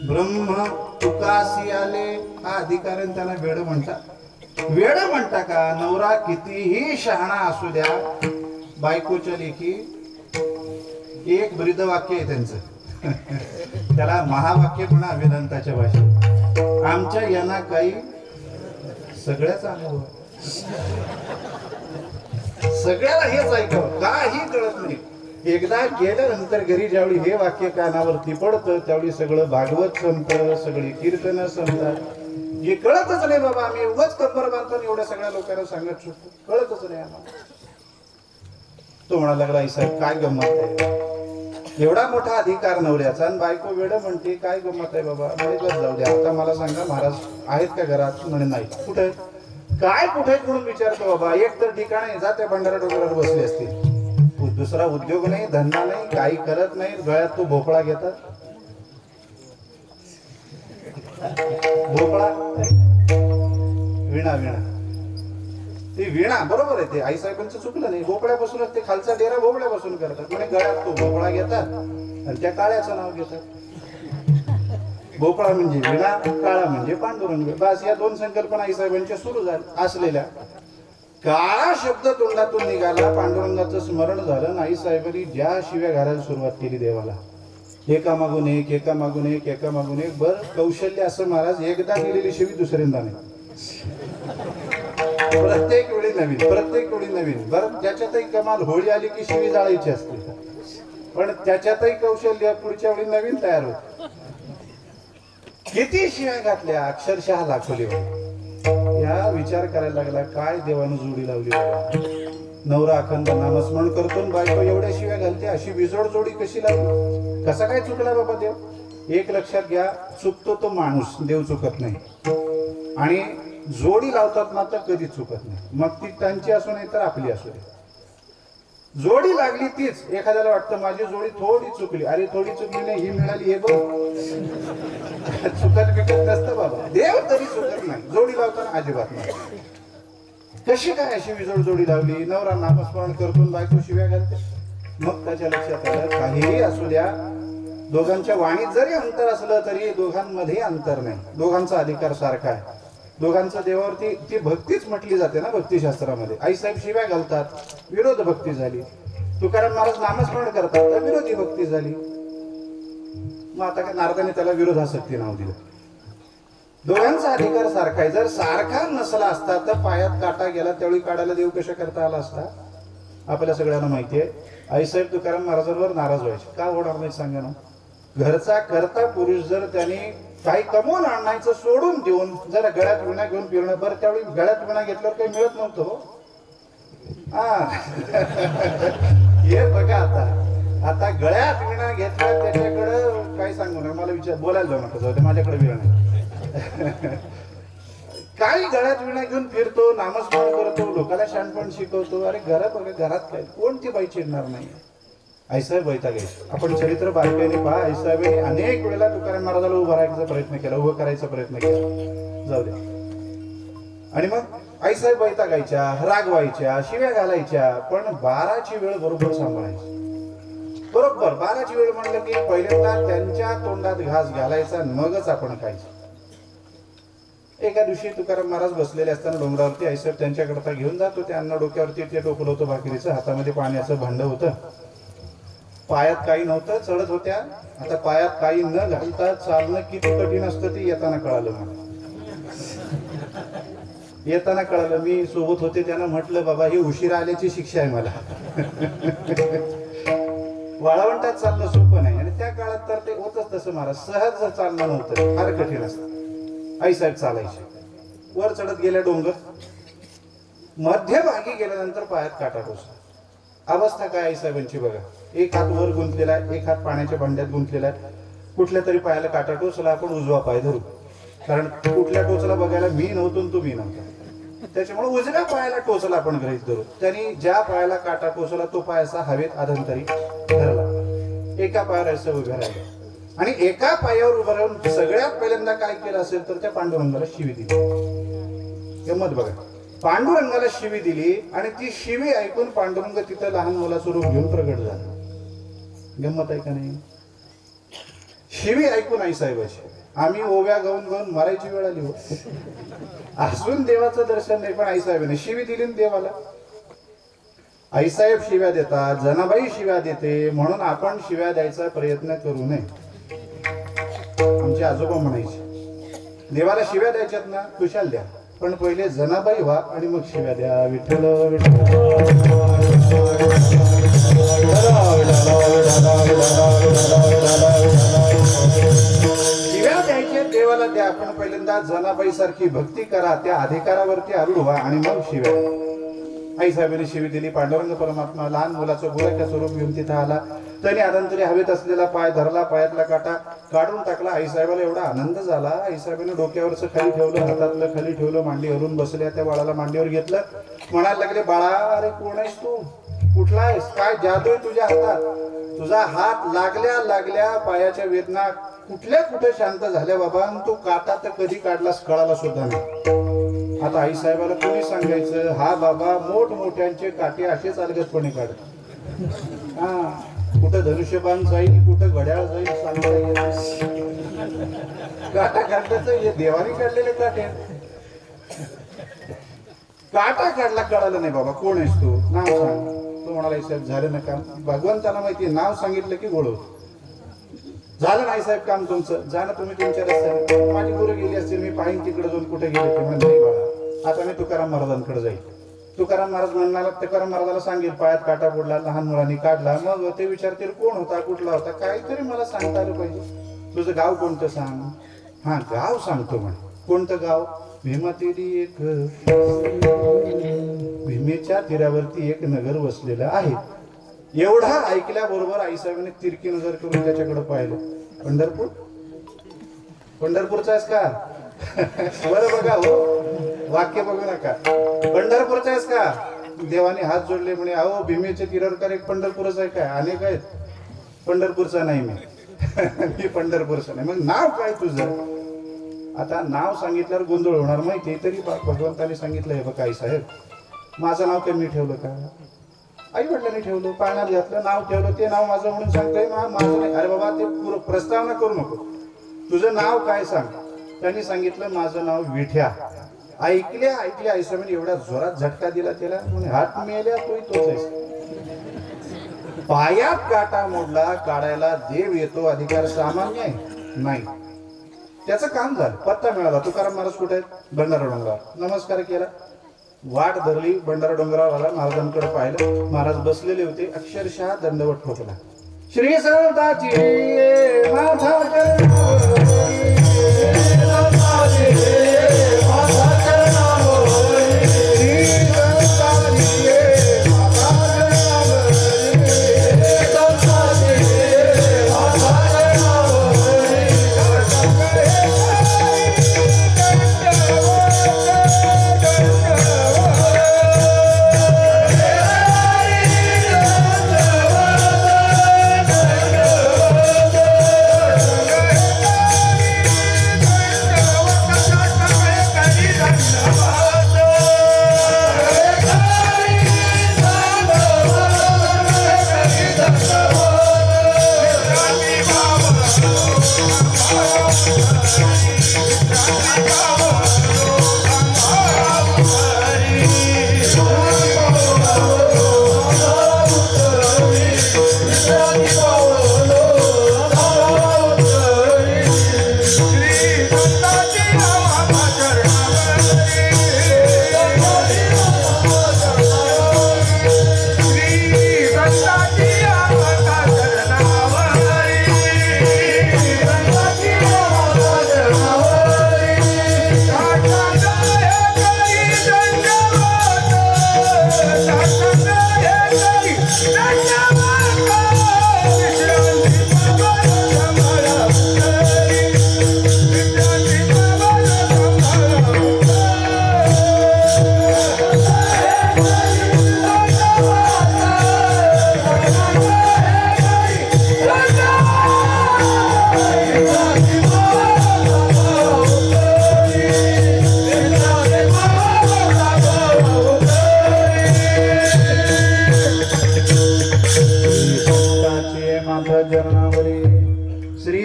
ब्रह्म तुकासी आले. हा अधिकाऱ्याने त्याला वेड म्हणतात. वेड म्हणता का? नवरा कितीही शहाणा असू द्या, बायकोच्या लेखी एक ब्रीद वाक्य आहे त्यांचं, त्याला महावाक्य म्हणा वेदांताच्या भाषेत. आमच्या यांना काही सगळ्याच अनुभव, सगळ्याला हेच ऐकावं, काही कळत नाही. एकदा गेल्यानंतर घरी ज्यावेळी हे वाक्य कानावरती पडतं त्यावेळी सगळं भागवत संपतं, सगळी कीर्तनं संपतात. हे कळतच नाही बाबा, आम्ही उगाच कंबर बांधतो एवढ्या सगळ्या लोकांना सांगत सुटतो, कळतच नाही आम्हाला. तो म्हणायला लागला, आई साहेब काय गंमत आहे, एवढा मोठा अधिकार नवऱ्याचा आणि बायको वेड म्हणते, काय गंमत आहे बाबा. म्हणे जाऊ द्या, आता मला सांगा महाराज आहेत का घरात? म्हणे नाही. कुठे काय कुठे म्हणून विचारतो बाबा. एक तर ठिकाणी जा, त्या भंडारा डोंगरावर बसले असतील, दुसरा उद्योग नाही, धंदा नाही, काही करत नाही. गळ्यात तो भोपळा घेतात, भोपळा, विणा, विणा, ती विणा बरोबर आहे. ते आईसाहेबांचं चुकलं नाही. भोपळ्यापासूनच ते खालचा डेरा भोपळ्यापासून करतात. म्हणजे गळ्यात तो भोपळा घेतात आणि त्या काळ्याचं नाव घेतात. भोपळा म्हणजे विणा, काळा म्हणजे पांडुरंग. बस या 2 संकल्पना आईसाहेबांच्या सुरू झाल्या असलेल्या. काळा शब्द तोंडातून निघाला, पांडुरंगाचं स्मरण झालं. आई साहेबांनी ज्या शिव्या घालायला सुरुवात केली देवाला, एकामागून एक, एकामागून एक, एकामागून एक. बर कौशल्य असं महाराज, एकदा गेलेली शिवी दुसऱ्यांदा नाही, प्रत्येक वेळी नवीन, प्रत्येक वेळी नवीन. बरं ज्याच्यातही कमाल, होळी आली की शिवी जाळायची असते, पण त्याच्यातही कौशल्य पुढच्या वेळी नवीन तयार होत. किती शिव्या घातल्या, अक्षरशः लाखोली. या विचार करायला लागला, काय देवानं जोडी लावली बाबा. नवरा अखंड नामस्मरण करतो, बायको एवढ्या शिव्या घालते, अशी विजोड जोडी कशी लावली? कसा काय चुकला बाबा देव? एक लक्षात घ्या, चुकतो तो माणूस, देव चुकत नाही. आणि जोडी लावतात मात्र कधी चुकत नाही, मग ती त्यांची असू नाही तर आपली असू दे. जोडी लागली तीच. एखाद्याला वाटतं माझी जोडी थोडी चुकली, अरे थोडी चुकली नाही, ही मिळाली हे बघ. चुकत बिकत नसतं बाबा, देव तरी चुकत नाही, जोडी लावताना अजिबात नाही. कशी काय अशी विजोड जोडी लावली? नवरा नामस्मरण करतून बायको शिव्या घालते. मग त्याच्या लक्षात आलं काहीही असू द्या, दोघांच्या वाणीत जरी अंतर असलं तरी दोघांमध्ये अंतर नाही, दोघांचा अधिकार सारखा आहे. दोघांचं देवावरती ती भक्तीच म्हटली जाते ना भक्तिशास्त्रामध्ये. आईसाहेब शिव्या घालतात, विरोध भक्ती झाली. तुकाराम महाराज नामस्मरण करतात, तर विरोधी भक्ती झाली. मग आता काय नारदाने त्याला विरोधासक्ती नाव दिलं. दोघांचा अधिकार सारखा आहे. जर सारखा नसला असता तर पायात काटा गेला त्यावेळी काढायला देव कशा करता आला असता? आपल्या सगळ्यांना माहिती आहे. आईसाहेब तुकाराम महाराजांवर नाराज व्हायचे. का होणार नाही सांगा ना? घरचा करता पुरुष जर त्याने काही कमवून आणायचं सोडून देऊन जरा गळ्यात विणा घेऊन फिरणं, बरं त्यावेळी गळ्यात विणा घेतल्यावर काही मिळत नव्हतं हो. हे बघा आता गळ्यात विणा घेतला त्याच्याकडं काय सांगू नका, मला बोलायला जाऊ नका, जाऊ दे, माझ्याकडे विणा काय गळ्यात विणा घेऊन फिरतो, नामस्मरण करतो, लोकांना शहाणपण शिकवतो. अरे घरात काय कोणती बाई चिडणार नाही? आईसाहेब वैतागायचे. आपण चरित्र बारकाईने पहा. आईसाहेबांनी अनेक वेळेला तुकाराम महाराजाला उभं राहायचा प्रयत्न केला, उभं करायचा प्रयत्न केला, जाऊ दे. आणि मग आईसाहेब वैतागायच्या, रागवायच्या, शिव्या घालायच्या, पण 12ची वेळ बरोबर सांभाळायची. बरोबर 12ची वेळ म्हणलं की पहिल्यांदा त्यांच्या तोंडात घास घालायचा, मगच आपण खायचं. एका दिवशी तुकाराम महाराज बसलेले असताना डोंगरावरती आईसाहेब त्यांच्याकरता घेऊन जातो. त्यांना डोक्यावरती ते टोपलं होतं भाकरीचं, हातामध्ये पाण्याचं भांड होतं, पायात काही नव्हतं, चढत होत्या. आता पायात काही न घालता चालणं किती कठीण असतं ते येताना कळालं मला. येताना कळालं. मी सोबत होते, त्यांना म्हटलं बाबा ही उशिरा आल्याची शिक्षा आहे मला. वाळवंटात चालणं सोपं नाही. आणि त्या काळात तर ते होतच तसं महाराज, सहज चालणं नव्हतं, फार कठीण असतं. आईसाहेब चालायचे. वर चढत गेल्या डोंगर, मध्यभागी गेल्यानंतर पायात काटा टोचला. अवस्था काय आईसाहेबांची बघा. एक हात वर गुंतलेला आहे, एक हात पाण्याच्या भांड्यात गुंतलेला आहे. कुठल्या तरी पायाला काटा टोचला, आपण उजवा पाय धरू, कारण कुठल्या टोचला बघायला मी नव्हतो तू मी नव्हता, त्याच्यामुळे उजव्या पायाला टोचला आपण गृहीत धरू. त्यांनी ज्या पायाला काटा टोचला तो पाय असा हवेत आधंतरी धरला. एका पायावर असं उभं राहिलं आणि एका पायावर उभं राहून सगळ्यात पहिल्यांदा काय केलं असेल तर त्या पांडुरंगाला शिवी दिली. गंमत बघा, पांडुरंगाला शिवी दिली आणि ती शिवी ऐकून पांडुरंग तिथं लहान मुलाचं रूप घेऊन प्रगट झाला. गंमत आहे का नाही? शिवी ऐकून आईसाहेबाची आम्ही ओव्या गाऊन गाऊन मरायची वेळ आली हो. अजून देवाचं दर्शन नाही, पण आईसाहेबांनी शिवी दिली ना देवाला. आईसाहेब शिव्या देतात, जनाबाई शिव्या देते, म्हणून आपण शिव्या द्यायचा प्रयत्न करू नये. आमचे आजोबा म्हणायचे देवाला शिव्या द्यायच्यात ना खुशाल द्या, पण पहिले जनाबाई व्हा आणि मग शिव्या द्या. विठ्ठल शिव्या द्यायचे देवाला द्या, आपण पहिल्यांदा जनाबाई सारखी भक्ती करा, त्या अधिकारावरती आरूढ व्हा आणि मग शिव्या. आईसाहेबांनी शिवी दिली. पांडुरंग परमात्मा लहान मुलाचं गोळ्याच्या स्वरूप घेऊन तिथं आला. त्याने आदंतरी हवेत असलेला पाय धरला, पायातला काटा काढून टाकला. आईसाहेबाला एवढा आनंद झाला. आईसाहेबांनी डोक्यावरचं खाली ठेवलं, हातातलं खाली ठेवलं, मांडी हरून बसल्या. त्या बाळाला मांडीवर घेतलं, म्हणायला लागले बाळा अरे कोण आहेस तू, कुठला आहेस, काय जादू आहे तुझ्या हातात? तुझा हात लागल्या लागल्या पायाच्या वेदना कुठल्या कुठे शांत झाल्या बाबा, आणि तू काटा तर कधी काढलास कळाला सुद्धा नाही. आता आईसाहेबाला कोणी सांगायचं, हा बाबा मोठमोठ्यांचे काटे असेच अलगदपणे काढत. हा कुठं धनुष्यबाण जाईल, कुठं घड्याळ जाईल सांगता येत. काटा काढल्याचं हे देवाने काढलेले काटे. काटा काढला कळालं नाही बाबा कोण आहेस तू, नाव सांग. तो म्हणाला साहेब झालं ना काम, भगवंताला माहिती नाव सांगितलं की गोळ झालं. नाही साहेब काम तुमचं, जा ना तुम्ही तुमच्या रस्त्याने. माझी गुरु गेली असतील, मी पाहिन तिकडे जाऊन कुठे गेले ते म्हणजे नाही बाळा, आता मी तुकाराम महाराजांकडे जाईल. तुकाराम महाराज म्हणाला, तुकाराम महाराजाला सांगेल पायात काटा पडला, लहान मुलांनी काढला. मग ते विचारतील कोण होता, कुठला होता, काहीतरी मला सांगता आलं पाहिजे. तुझं गाव कोणतं सांग. हा गाव सांगतो म्हणे. कोणतं गाव? भीमातीरी एक भीमेच्या तीरावरती एक नगर वसलेलं आहे. एवढा ऐकल्याबरोबर आईसाहेबांनी तिरकी नजर करून त्याच्याकडे पाहिलं. पंढरपूर? पंढरपूरचा आहेस का? बरं बघा हो, वाक्य बघू नका. पंढरपूरचा आहेस का? देवाने हात जोडले म्हणे, अहो भीमेच्या तीरावर एक पंढरपूरच आहे काय? अनेक आहेत. पंढरपूरचा नाही मी. मी पंढरपूरचा नाही. मग नाव काय तुझं? आता नाव सांगितल्यावर गोंधळ होणार माहिती, तरी भगवंताने सांगितलंय बघा आई साहेब माझं नाव कमी ठेवलं का? आई वडिलांनी ठेवलं, पाण्यात घातलं, नाव ठेवलं, ते नाव माझं म्हणून सांगतोय माझं नाही. अरे बाबा, ते प्रस्तावना करू नको, तुझं नाव काय सांग. त्यांनी सांगितलं माझं नाव विठ्या. ऐकल्या आईस्वामीने एवढ्या जोरात झटका दिला त्याला, म्हणे हात मेल्या तोच आहेस. पायात काटा मोडला, काढायला देव येतो, अधिकार सामान्य आहे नाही. त्याचं काम झालं, पत्ता मिळाला. तुकाराम महाराज कुठे आहेत? भंडारा डोंगरावर. नमस्कार केला, वाट धरली, भंडारा डोंगरावर आला, महाराजांकडे पाहिलं, महाराज बसलेले होते, अक्षरशः दंडवत ठोकला. श्री संताची माथा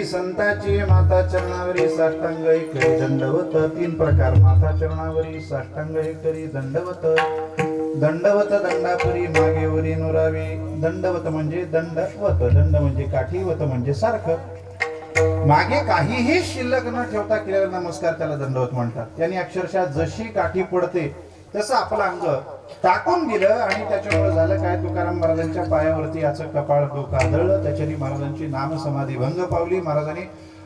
संताची माता चरणावरी साष्टांग करी दंडवत. 3 प्रकार, माता चरणावरी साष्टांग करी दंडवत. दंडवत दंडापुरी मागेवरी नुरावी. दंडवत म्हणजे दंडवत, दंड म्हणजे काठी, वत म्हणजे सारखं. मागे काहीही शिल्लक न ठेवता केलेला नमस्कार त्याला दंडवत म्हणतात. यांनी अक्षरशः जशी काठी पडते तसं आपलं अंग टाकून दिलं आणि त्याच्यामुळे झालं काय, तुकाराम महाराजांच्या पायावरती याचं कपाळ डोकं आदळलं. त्याच्याने महाराजांची नाम समाधी भंग पावली. महाराजांनी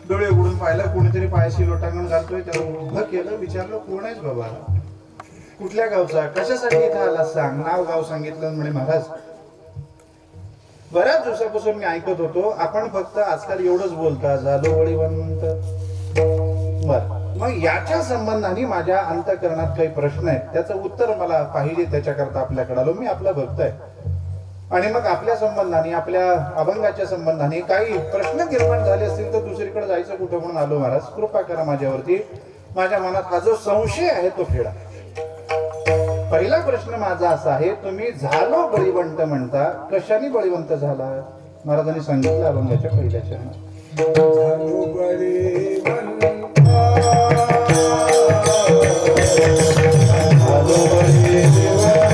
डोळे उघडून पाहिलं, कोणीतरी पायाशी लोटांगण घालतोय. त्याला उभं केलं, विचारलं कोण आहेस बाबा, कुठल्या गावचा, कशासाठी इथं आला सांग. नाव गाव सांगितलं. म्हणे महाराज बऱ्याच दिवसापासून मी ऐकत होतो, आपण फक्त आजकाल एवढंच बोलता झालो वळीवंत. बर, मग याच्या संबंधाने माझ्या अंतःकरणात काही प्रश्न आहेत, त्याचं उत्तर मला पाहिजे, त्याच्याकरता आपल्याकडे आलो. मी आपला भक्त आहे आणि मग आपल्या संबंधाने, आपल्या अभंगाच्या संबंधाने काही प्रश्न निर्माण झाले असतील तर दुसरीकडे जायचं कुठं म्हणून आलो. महाराज कृपा करा माझ्यावरती, माझ्या मनात हा जो संशय आहे तो फेडा. पहिला प्रश्न माझा असा आहे, तुम्ही झालो बळीवंत म्हणता, कशाने बळीवंत झाला? महाराजांनी सांगितलं अभंगाच्या पहिल्या चरणात, झालो बळीवंत, झालो बळीवंत.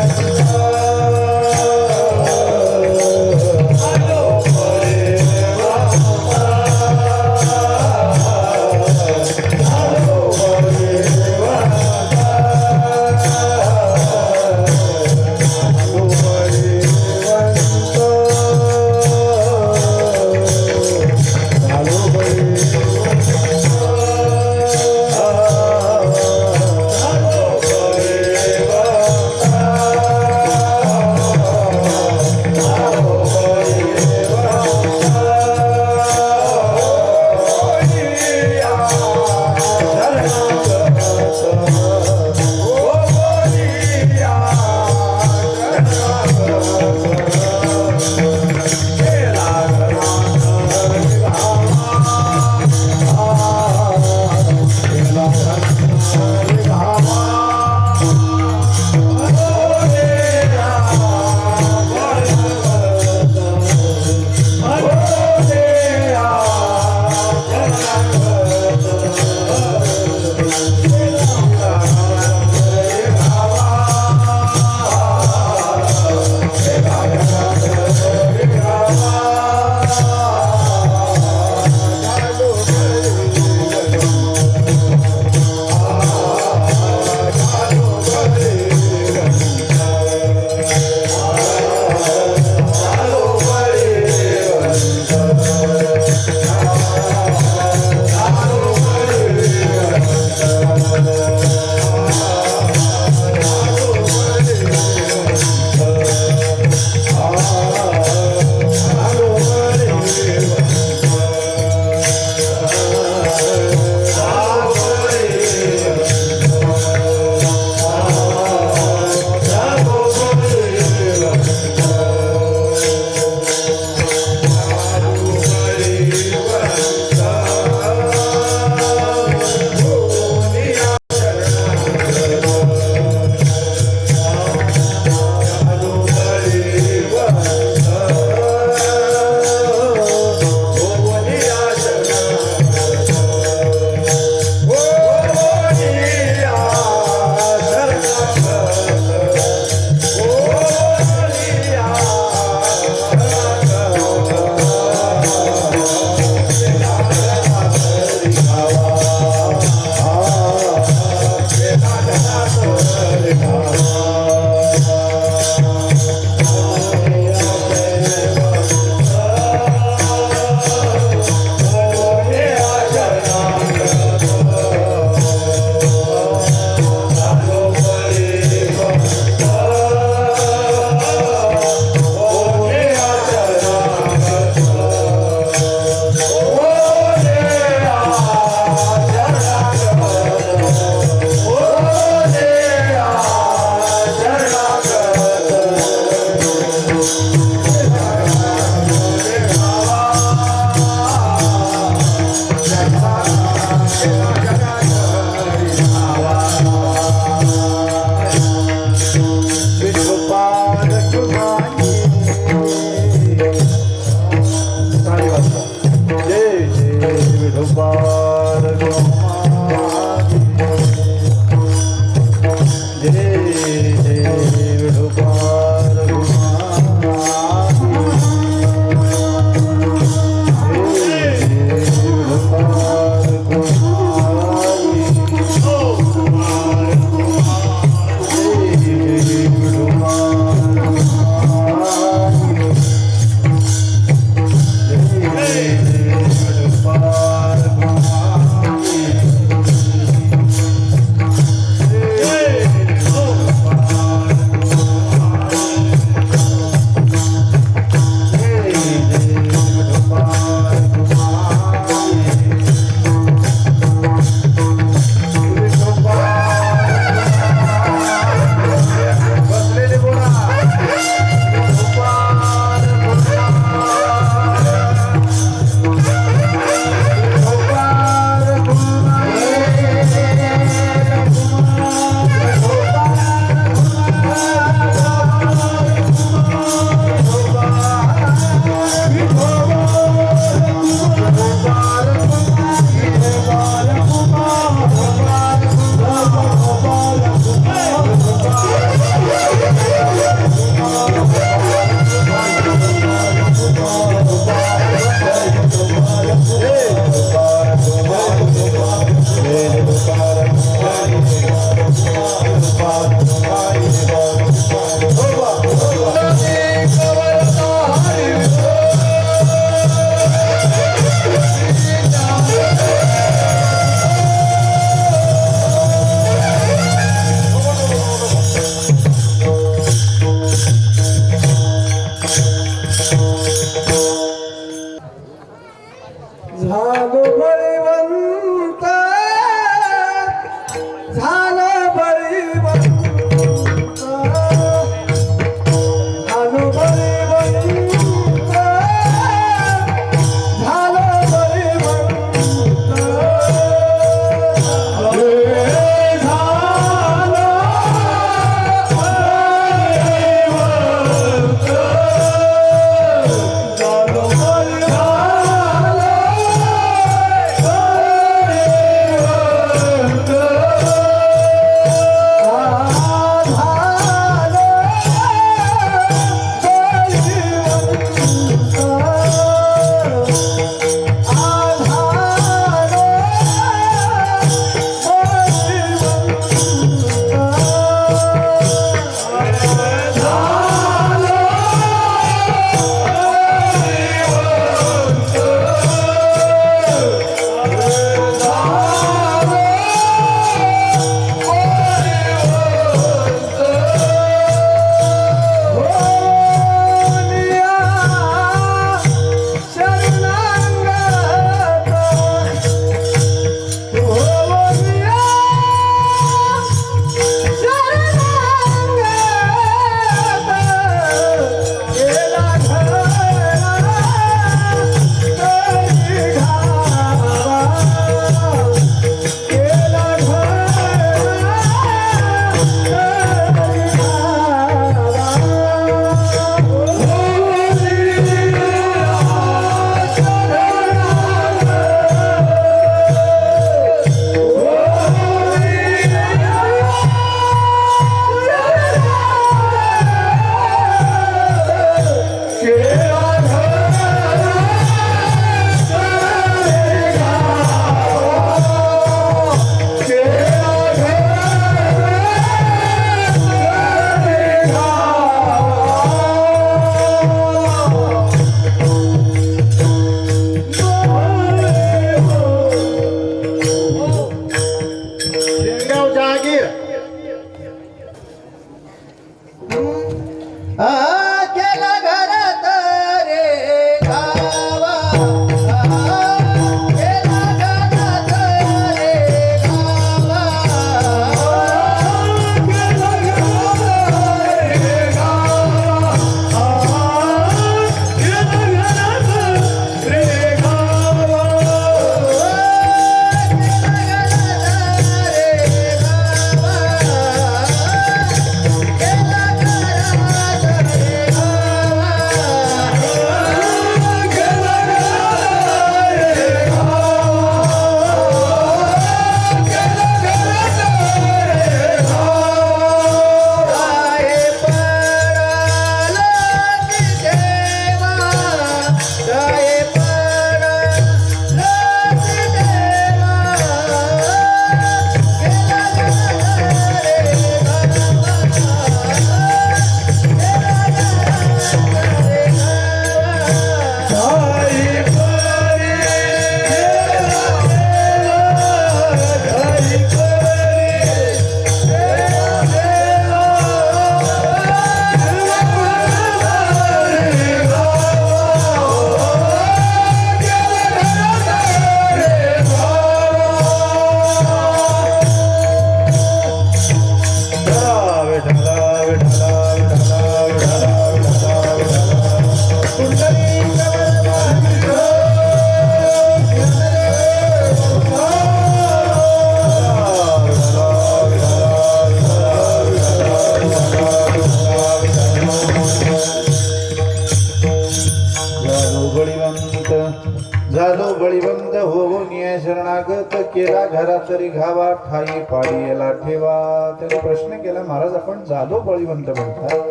घरात तरी घावा ठाई पाळी याला ठेवा. त्याने प्रश्न केला, महाराज आपण जाधव बळीवंत म्हणतात,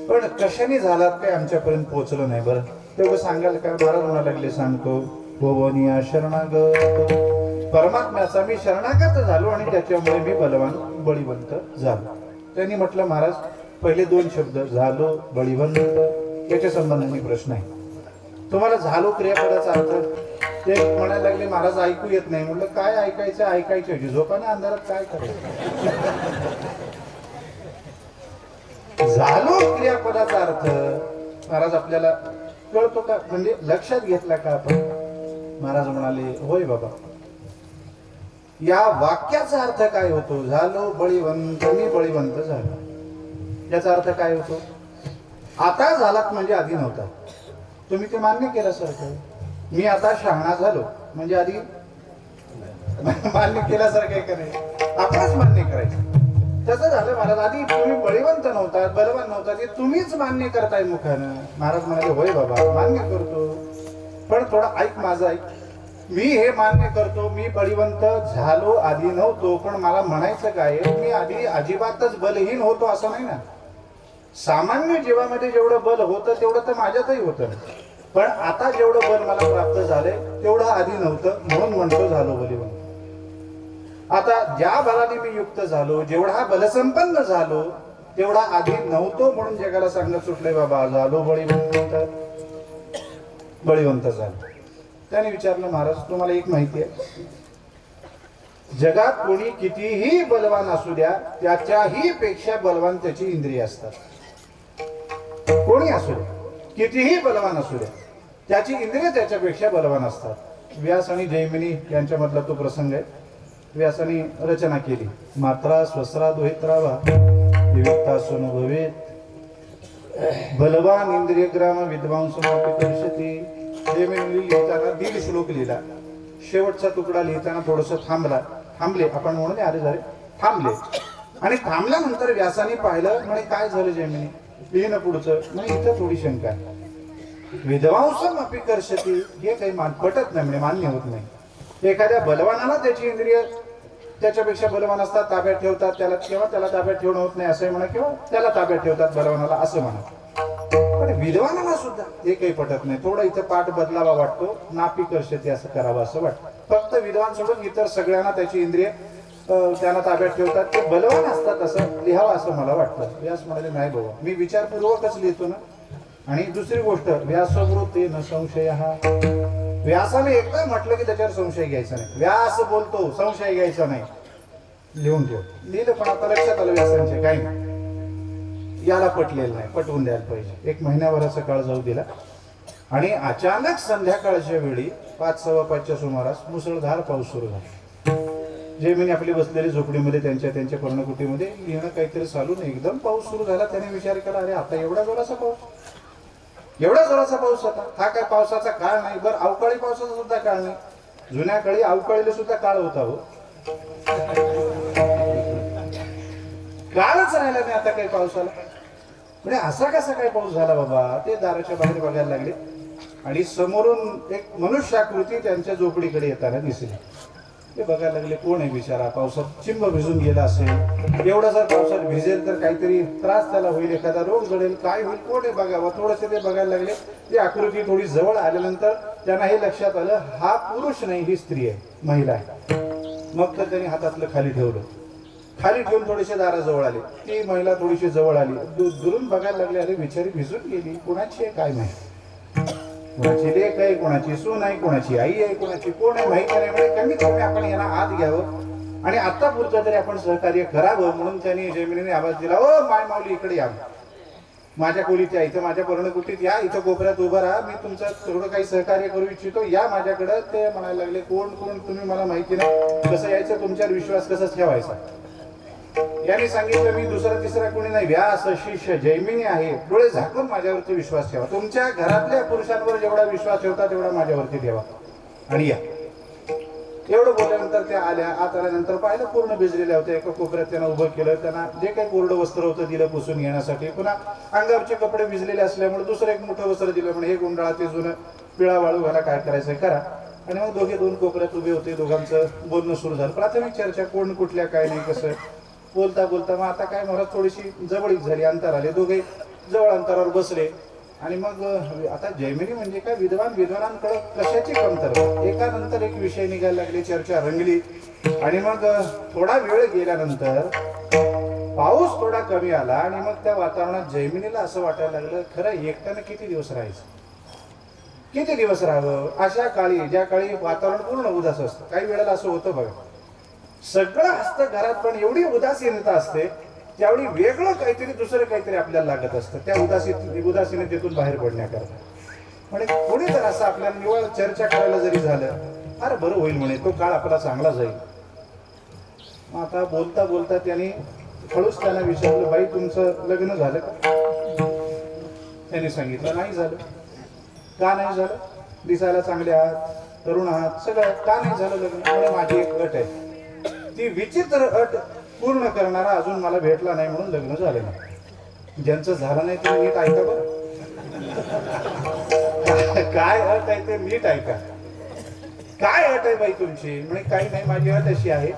पण कशाने झालात काय आमच्यापर्यंत पोहोचलं नाही. बरं तेवढं सांगाल का. महाराज म्हणायला लागले, सांगतो. भुवनिया शरणागत, परमात्म्याचा मी शरणागत झालो आणि त्याच्यामुळे मी बलवान बळीवंत झालो. त्यांनी म्हटलं, महाराज पहिले दोन शब्द झालो बळीवंत याच्या संबंधाने प्रश्न आहे. तुम्हाला झालो क्रियापदाचा अर्थ. ते म्हणायला लागले, महाराज ऐकू येत नाही. म्हटलं काय ऐकायचं, ऐकायची होती झोपाने अंधारात काय करायचं. झालो क्रियापदाचा अर्थ महाराज आपल्याला कळतो का, म्हणजे लक्षात घेतला का आपण. महाराज म्हणाले, होय बाबा. या वाक्याचा अर्थ काय होतो. झालो बळीवंत, मी बळीवंत झालो. याचा अर्थ काय होतो. आता झालात म्हणजे आधी नव्हता. तुम्ही ते मान्य केल्यासारखं. मी आता शहाणा झालो म्हणजे आधी मान्य केल्यासारखं का नाही. आपणच मान्य करायचं. तसं झालं महाराज. आधी तुम्ही बळीवंत नव्हतात, बलवान नव्हतात, हे तुम्हीच मान्य करताय मुखानं. महाराज म्हणाले, होय बाबा मान्य करतो, पण थोडा ऐक माझं ऐक. मी हे मान्य करतो, मी बळीवंत झालो, आधी नव्हतो. पण मला म्हणायचं काय, मी आधी अजिबातच बलहीन होतो असं नाही ना. सामान्य जीवामध्ये जेवढं बल होतं तेवढं तर माझ्यातही होतं, पण आता जेवढं बल मला प्राप्त झालंय तेवढं आधी नव्हतं, म्हणून म्हणतो झालो बलिवंत. आता ज्या बलाने मी युक्त झालो, जेवढा बलसंपन्न झालो तेवढा आधी नव्हतो, म्हणून जगाला सांगत सुटले, बाबा झालो बळीवंत, बळीवंत झालो. त्याने विचारलं, महाराज तुम्हाला एक माहिती आहे, जगात कोणी कितीही बलवान असू द्या, त्याच्याही पेक्षा बलवान त्याची इंद्रिय असतात. कोणी असू द्या, कितीही बलवान असू द्या, त्याची इंद्रिय त्याच्यापेक्षा बलवान असतात. व्यास आणि जैमिनी यांच्यामधला तो प्रसंग आहे. व्यासाने रचना केली, मात्रा स्वस्रा दोहित्रावा विविधता सुनुभवेत, बलवान इंद्रिय ग्राम विद्वांसमापिकर्षती. जैमिनी लिहिताना 1.5 श्लोक लिहिला. शेवटचा तुकडा लिहिताना थोडस थांबले, आपण म्हणून अरे झाले थांबले. आणि थांबल्यानंतर व्यासाने पाहिलं, म्हणे काय झालं जैमिनी, लिहिणं पुढचं. म्हणजे इथं थोडी शंका आहे. विद्वांसम अपिकर्षती हे काही पटत नाही, म्हणजे मान्य होत नाही. एखाद्या बलवानाला त्याची इंद्रिय त्याच्यापेक्षा बलवान असतात, ताब्यात ठेवतात त्याला, किंवा त्याला ताब्यात ठेवणं होत नाही असं म्हणा, किंवा त्याला ताब्यात ठेवतात बलवानाला असं म्हणा. पण विद्वानाला सुद्धा हे काही पटत नाही. थोडं इथं पाठ बदलावा वाटतो, नापिकर्षती असं करावं असं वाटतं. फक्त विद्वान सोडून इतर सगळ्यांना त्याची इंद्रिय त्यांना ताब्यात ठेवतात, ते बलवान असतात असं लिहावं असं मला वाटतं. व्यास म्हणाले, नाही बाबा मी विचारपूर्वकच लिहितो ना. आणि दुसरी गोष्ट, व्यासवृत्ती न संशय. हा व्यासाने एकदा म्हटलं की त्याच्यावर संशय घ्यायचा नाही. व्यास बोलतो, संशय घ्यायचा नाही. लिहून ठेव. लिहिलं, पण आता लक्षात आलं व्यासांचे काही नाही, याला पटलेलं नाही, पटवून द्यायला पाहिजे. 1 महिन्याभराचा काळ जाऊ दिला आणि अचानक संध्याकाळच्या वेळी 5:15च्या सुमारास मुसळधार पाऊस सुरू झाला. जैमिनी आपली बसलेली झोपडीमध्ये त्यांच्या पर्णकुटीमध्ये लिहिणं काहीतरी चालून एकदम पाऊस सुरू झाला. त्याने विचार केला, अरे आता एवढा जोराचा पाऊस, एवढा जोराचा पाऊस होता, हा काय पावसाचा काळ नाही. बरं अवकाळी पावसाचा सुद्धा काळ नाही. जुन्या काळी अवकाळीला सुद्धा काळ होता हो. काळच राहिला नाही आता काही पावसाला. म्हणजे असा कसा काय पाऊस झाला बाबा. ते दाराच्या बाहेर बघायला लागले आणि समोरून एक मनुष्याकृती त्यांच्या झोपडीकडे येताना दिसली. ते बघायला लागले, कोण आहे बिचारा, पावसात चिंब भिजून गेला असेल, एवढा जर पावसात भिजेल तर काहीतरी त्रास त्याला होईल, एखादा रोग जडेल, काय होईल, कोण आहे बघावं. थोडंसं ते बघायला लागले. ती आकृती थोडी जवळ आल्यानंतर त्यांना हे लक्षात आलं, हा पुरुष नाही, ही स्त्री आहे, महिला आहे. मग तर त्यांनी हातातलं खाली ठेवलं. खाली ठेवून थोडेसे दाराजवळ आले. ती महिला थोडीशी जवळ आली. दुरून बघायला लागले, अरे बिचारी भिजून गेली, कोणाची आहे काय माहिती, कोणाची लेक आहे, कोणाची सून आहे, कोणाची आई आहे, कोणाची कोण आहे माहिती नाही. म्हणजे कमीत कमी आपण यांना आत घ्यावं आणि आता पुरतं तरी आपण सहकार्य करावं. म्हणून त्यांनी जैमिनीने आवाज दिला, ओ माय माऊली इकडे या, माझ्या खोलीत या, इथं माझ्या पर्णकुटीत या, इथं कोपऱ्यात उभं राहा, मी तुमचं थोडं काही सहकार्य करू इच्छितो, या माझ्याकडे. ते म्हणायला लागले, कोण कोण तुम्ही, मला माहिती नाही, कसं यायचं, तुमच्यावर विश्वास कसा ठेवायचा. यांनी सांगितलं, मी दुसरा तिसरा कोणी नाही, व्यास शिष्य जैमिनी आहे, डोळे झाकून माझ्यावरती विश्वास ठेवा. तुमच्या घरातल्या पुरुषांवर जेवढा विश्वास ठेवता तेवढा माझ्यावरती ठेवा आणि या. एवढं बोलल्यानंतर त्या आल्या. आत आल्यानंतर पाहिलं पूर्ण भिजलेल्या होत्या. एका कोपऱ्यात त्यांना उभं केलं. त्यांना जे काही कोरडं वस्त्र होतं दिलं पुसून घेण्यासाठी. पुन्हा अंगावरचे कपडे भिजलेले असल्यामुळे दुसरं एक मोठं वस्त्र दिलं. म्हणजे हे गुंडाळा, ते जुनं पिळा वाळू घाला, काय करायचं करा. आणि मग दोघे दोन कोपऱ्यात उभे होते, दोघांचं बोलणं सुरू झालं. प्राथमिक चर्चा, कोण कुठल्या काय नाही कसं, बोलता बोलता मग आता काय महाराज थोडीशी जवळीक झाली, अंतर आले, दोघे जवळ अंतरावर बसले. आणि मग आता जैमिनी म्हणजे काय, विद्वानांकडे कशाची कमतरता, एकानंतर एक विषय निघायला लागले, चर्चा रंगली. आणि मग थोडा वेळ गेल्यानंतर पाऊस थोडा कमी आला आणि मग त्या वातावरणात जैमिनीला असं वाटायला लागलं, खरं एकट्यानं किती दिवस राहायचं, किती दिवस राहावं. अशा काळी, ज्या काळी वातावरण पूर्ण उदास असतं, काही वेळेला असं होतं बघा, सगळं असतं घरात पण एवढी उदासीनता असते, त्यावेळी वेगळं काहीतरी दुसरं काहीतरी आपल्याला लागत असतं त्या उदासीनतेतून बाहेर पडण्याकरता. म्हणजे कोणी जर असं आपल्याला निवळ चर्चा करायला जरी झालं, अरे बरं होईल म्हणे, तो काळ आपला चांगला जाईल. मग आता बोलता बोलता त्यांनी हळूच त्यांना विचारलं, बाई तुमचं लग्न झालं का? त्यांनी सांगितलं नाही झालं. का नाही झालं? दिसायला चांगले आहात, तरुण आहात, सगळं, का नाही झालं लग्न? म्हणजे माझी एक अट आहे, ती विचित्र अट पूर्ण करणारा अजून मला भेटला नाही म्हणून लग्न झालं नाही. ज्यांचं झालं नाही ते नीट ऐका बरं. काय अट आहे ते नीट ऐका. काय अट आहे बाई तुमची? म्हणजे काही नाही, माझी अट अशी आहे,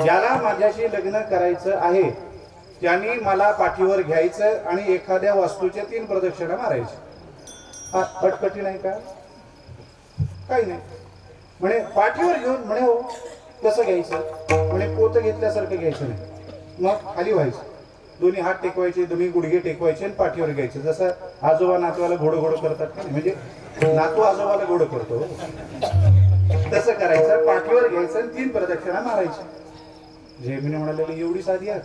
ज्याला माझ्याशी लग्न करायचं आहे त्यांनी मला पाठीवर घ्यायचं आणि एखाद्या वस्तूच्या 3 प्रदक्षिणा मारायच्या. अट कठीण आहे का? काही नाही. म्हणे पाठीवर घेऊन, म्हणे हो कसं घ्यायचं? म्हणे पोत घेतल्यासारखं घ्यायचं नाही, मग खाली व्हायचं, दोन्ही हात टेकवायचे, दोन्ही गुडघे टेकवायचे आणि पाठीवर घ्यायचे. जसं आजोबा नातवाला घोडं घोडं करतात का, म्हणजे नातू आजोबाला घोडं करतो तसं करायचं, पाठीवर घ्यायचं आणि 3 प्रदक्षिणा मारायच्या. जैमिनी म्हणाले, एवढी साधी आहे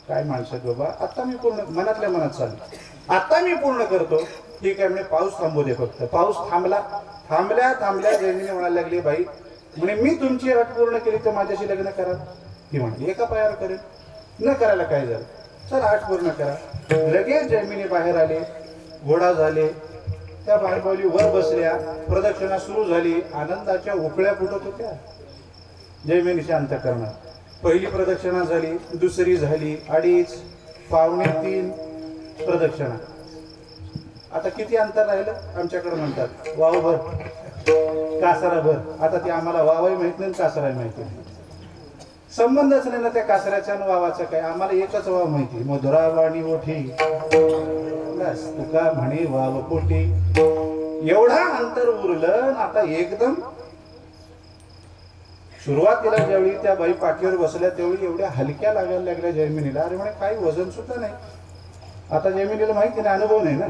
काय माणसात बाबा, आता मी पूर्ण, मनातल्या मनात चालू, आता मी पूर्ण करतो. ठीक आहे म्हणे, पाऊस थांबू दे फक्त. पाऊस थांबला. थांबल्या जैमिनी म्हणायला लागली, बाई म्हणे मी तुमची अट पूर्ण केली तर माझ्याशी लग्न करा. ती म्हणे एका पायावर करेल, न करायला काय झालं, चला अट पूर्ण करा. लगेच जैमिनी बाहेर आले, घोडा झाले, त्या बाळबावली वर बसल्या, प्रदक्षिणा सुरू झाली, आनंदाच्या उकळ्या फुटत होत्या जैमिनीच्या अंतःकरणात. पहिली प्रदक्षिणा झाली, दुसरी झाली, 2.5, 2.25, 3 प्रदक्षिणा. आता किती अंतर राहिलं? आमच्याकडे म्हणतात वावभर, कासाराभर. आता ते आम्हाला वावही माहित नाही, कासाराही माहिती नाही, संबंधच नाही ना त्या कासऱ्याच्या आणि वावाचा. काय, आम्हाला एकच वाव माहिती, मधुरा वाणी ओठी, बस तुका म्हणे वाव पोटी. एवढा अंतर उरलं. आता एकदम सुरुवातीला ज्यावेळी त्या बाई पाठीवर बसल्या त्यावेळी एवढ्या हलक्या लागायला लागल्या जैमिनीला. अरे म्हणे काही वजन सुद्धा नाही. आता जैमिनीला माहिती नाही, अनुभव नाही ना,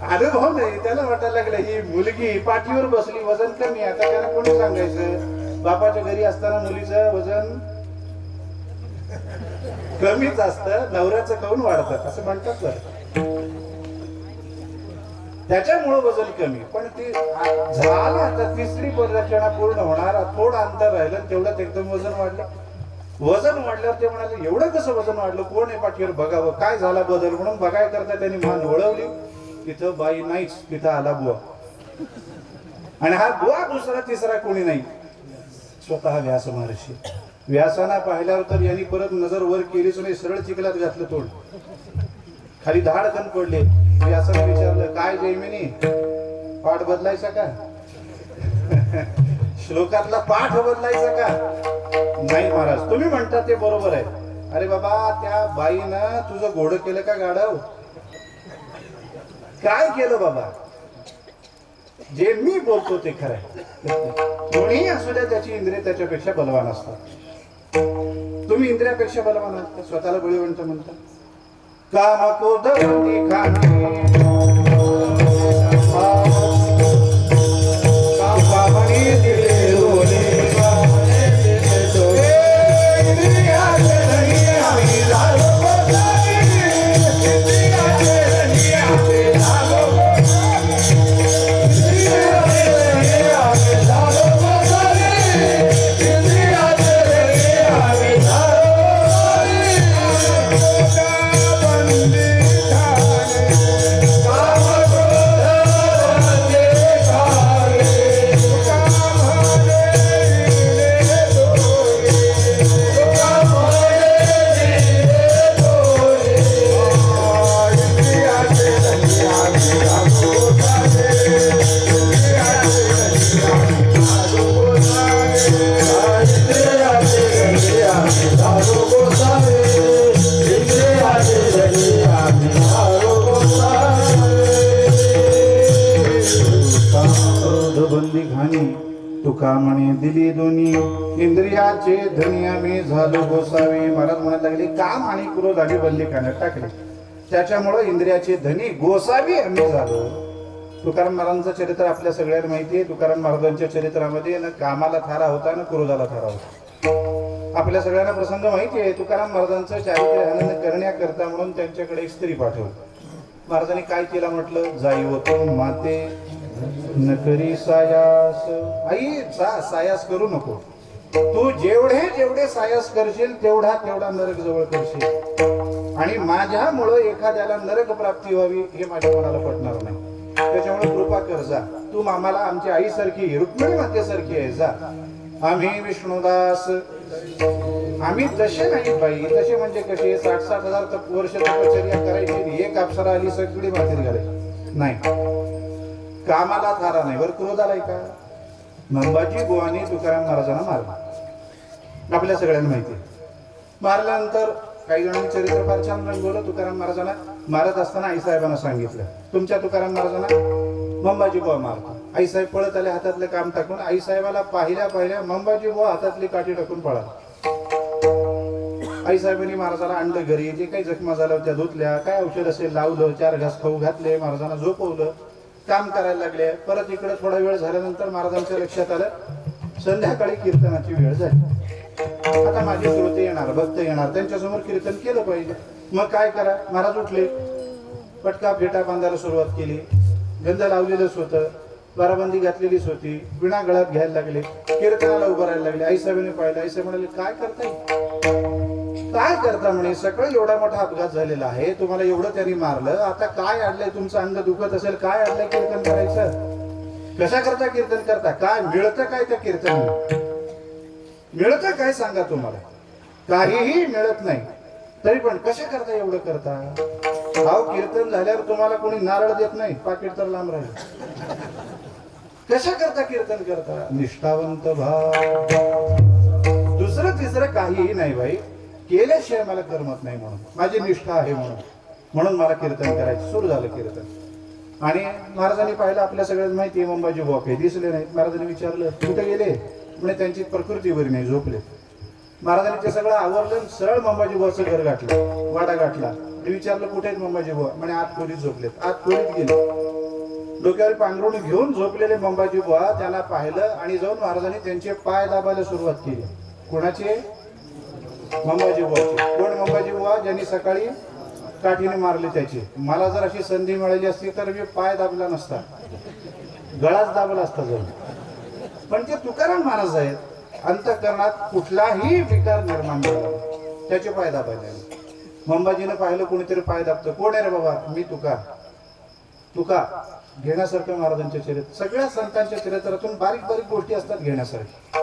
अनुभव नाही. त्याला वाटायला लागलं ही मुलगी पाठीवर बसली, वजन कमी. आता त्याला कोणी सांगायचं? बापाच्या घरी असताना मुलीचं वजन कमीच असतं, नवऱ्याचं काऊन वाढतं असं म्हणतात बरं, त्याच्यामुळे वजन कमी. पण ती झालं, आता 3री प्रदक्षिणा पूर्ण होणार, थोडं अंतर राहिलं, तेवढ्यात एकदम वजन वाढलं. वजन वाढल्यावर ते म्हणाले, एवढं कसं वजन वाढलं, कोण आहे पाठीवर, बघावं काय झाला बदल. म्हणून बघाय करता त्यांनी मान वळवली, तिथं बाई नाहीच, तिथं आला बुवा. आणि हा बुवा दुसरा तिसरा कोणी नाही, स्वतः व्यास महर्षी. व्यासाना पाहिल्यावर तर यांनी परत नजर वर केलीच नाही, सरळ चिखलात घातलं तोंड, खाली धाडकन पडले. व्यासाने विचारलं, काय जैमिनी पाठ बदलायचा का? श्लोकातला पाठ बदलायचा का? नाही महाराज, तुम्ही म्हणता ते बरोबर आहे. अरे बाबा, त्या बाईनं तुझं घोडं केलं का गाढव? काय केलं बाबा? जे मी बोलतो ते खरं आहे. कोणीही असू द्या, त्याची इंद्रिय त्याच्यापेक्षा बलवान असतात. तुम्ही इंद्रियापेक्षा बलवान आहात, स्वतःला बळीवंत म्हणता. काम क्रोध खाणे तुका म्हणे दिली दोन्ही इंद्रियाचे धनी आम्ही झालो गोसावी. महाराज म्हणायला लागले काम आणि क्रोध आम्ही बंदिखान्यात टाकले, त्याच्यामुळे इंद्रियाचे धनी गोसावी आम्ही झालो. तुकाराम महाराजांचं चरित्र आपल्या सगळ्यांना माहिती आहे. तुकाराम महाराजांच्या चरित्रामध्ये ना कामाला थारा होता ना क्रोधाला थारा होता. आपल्या सगळ्यांना प्रसंग माहिती आहे. तुकाराम महाराजांचं चारित्र्य आनंद करण्याकरता म्हणून त्यांच्याकडे एक स्त्री पाठवली. महाराजांनी काय केलं म्हटलं, जाई होतो माते न करी सायास. आई सायास करू नको, तू जेवढे जेवढे सायास करशील तेवढा तेवढा नरक जवळ करशील, आणि माझ्यामुळं एखाद्याला नरक प्राप्ती व्हावी हे माझ्या मनाला पटणार नाही. त्याच्यामुळे कृपा कर, जा तू आम्हाला आमची आईसारखी रुक्मिणी मातेसारखी आहे, जा. आम्ही विष्णुदास आम्ही तसे नाही बाई. तसे म्हणजे कसे 60,000 वर्ष तपश्चर्या करायची, एक अप्सरा आली सगळी मातीत घालायची नाही. कामाला थारा नाही, वर क्रोध आलाय का. मंबाजी बुवानी तुकाराम महाराजांना मारला, आपल्या सगळ्यांना माहिती आहे. मारल्यानंतर काही जणांनी चरित्र फार छान रंगवलं. तुकाराम महाराजांना मारत असताना आईसाहेबांना सांगितलं, तुमच्या तुकाराम महाराजांना मंबाजी बुवा मारतो. आईसाहेब पळत आले हातातलं काम टाकून. आईसाहेबाला पाहिल्या पाहिल्या मंबाजी बुवा हातातली काठी टाकून पळाला. आईसाहेबांनी महाराजाला आणलं घरी, जे काही जखमा झाल्या होत्या धुतल्या, काय औषध असेल लावलं, 4 घास खाऊ घातले, महाराजांना झोपवलं, काम करायला लागले. परत इकडे थोडा वेळ झाल्यानंतर महाराजांच्या लक्षात आलं संध्याकाळी कीर्तनाची वेळ झाली. आता माझे श्रोते येणार, भक्त येणार, त्यांच्यासमोर कीर्तन केलं पाहिजे. मग काय करा, महाराज उठले, पटका फेटा बांधायला सुरुवात केली. गंध लावलेलंच होतं, बाराबंदी घातलेलीच होती, विणा गळ्यात घ्यायला लागले, कीर्तनाला उभं राहायला लागले. आईसाहेबांनी पाहिलं. आईसाहेब म्हणाले, काय करताय, काय करता म्हणे, सकाळी एवढा मोठा अपघात झालेला आहे, तुम्हाला एवढं त्यांनी मारलं, आता काय अडलंय, तुमचं अंग दुखत असेल, काय अडलंय कीर्तन करायचं, कशा करता कीर्तन करता, काय मिळतं काय त्या कीर्तन, मिळतं काय सांगा तुम्हाला. काहीही मिळत नाही, तरी पण कशा करता एवढं करता. अहो कीर्तन झाल्यावर तुम्हाला कोणी नारळ देत नाही, पाकिट तर लांब राहील. कशा करता कीर्तन करता. निष्ठावंत भाव, दुसरं तिसरं काहीही नाही बाई, केल्याशिवाय मला करमत नाही, म्हणून माझी निष्ठा आहे, म्हणून मला कीर्तन करायचं. सुरू झालं कीर्तन. आणि महाराजांनी पाहिलं, आपल्या सगळ्यांना माहिती आहे मंबाजी बुवा काही दिसले नाहीत. महाराजांनी विचारलं कुठे गेले, म्हणजे त्यांची प्रकृती बरी नाही, झोपले. महाराजांनी ते सगळं आवरलं, सरळ मंबाजी बुवाचं घर गाठलं, वाडा गाठला. विचारलं कुठे आहेत मंबाजी बुवा, म्हणे आत खोलीत झोपलेत. आत खोलीत गेले, डोक्यावर पांघरुण घेऊन झोपलेले मंबाजी बुवा त्यांना पाहिलं आणि जाऊन महाराजांनी त्यांचे पाय दाबायला सुरुवात केली. कोणाचे, मंबाजी बुवाचे. कोण मंबाजी बुवा, ज्यांनी सकाळी काठीने मारले त्याची. मला जर अशी संधी मिळाली असती तर मी पाय दाबला नसता, गळाच दाबला असता जर. पण ते तुकाराम महाराज आहेत, अंतःकरणात कुठलाही विकार निर्माण झाला त्याचे पाय दाबायला. मंबाजीनं पाहिलं कोणीतरी पाय दाबतं, कोण आहे रे बाबा, मी तुका घेण्यासारखं महाराजांच्या चरित्र. सगळ्या संतांच्या चरित्रातून बारीक बारीक गोष्टी असतात घेण्यासारखी.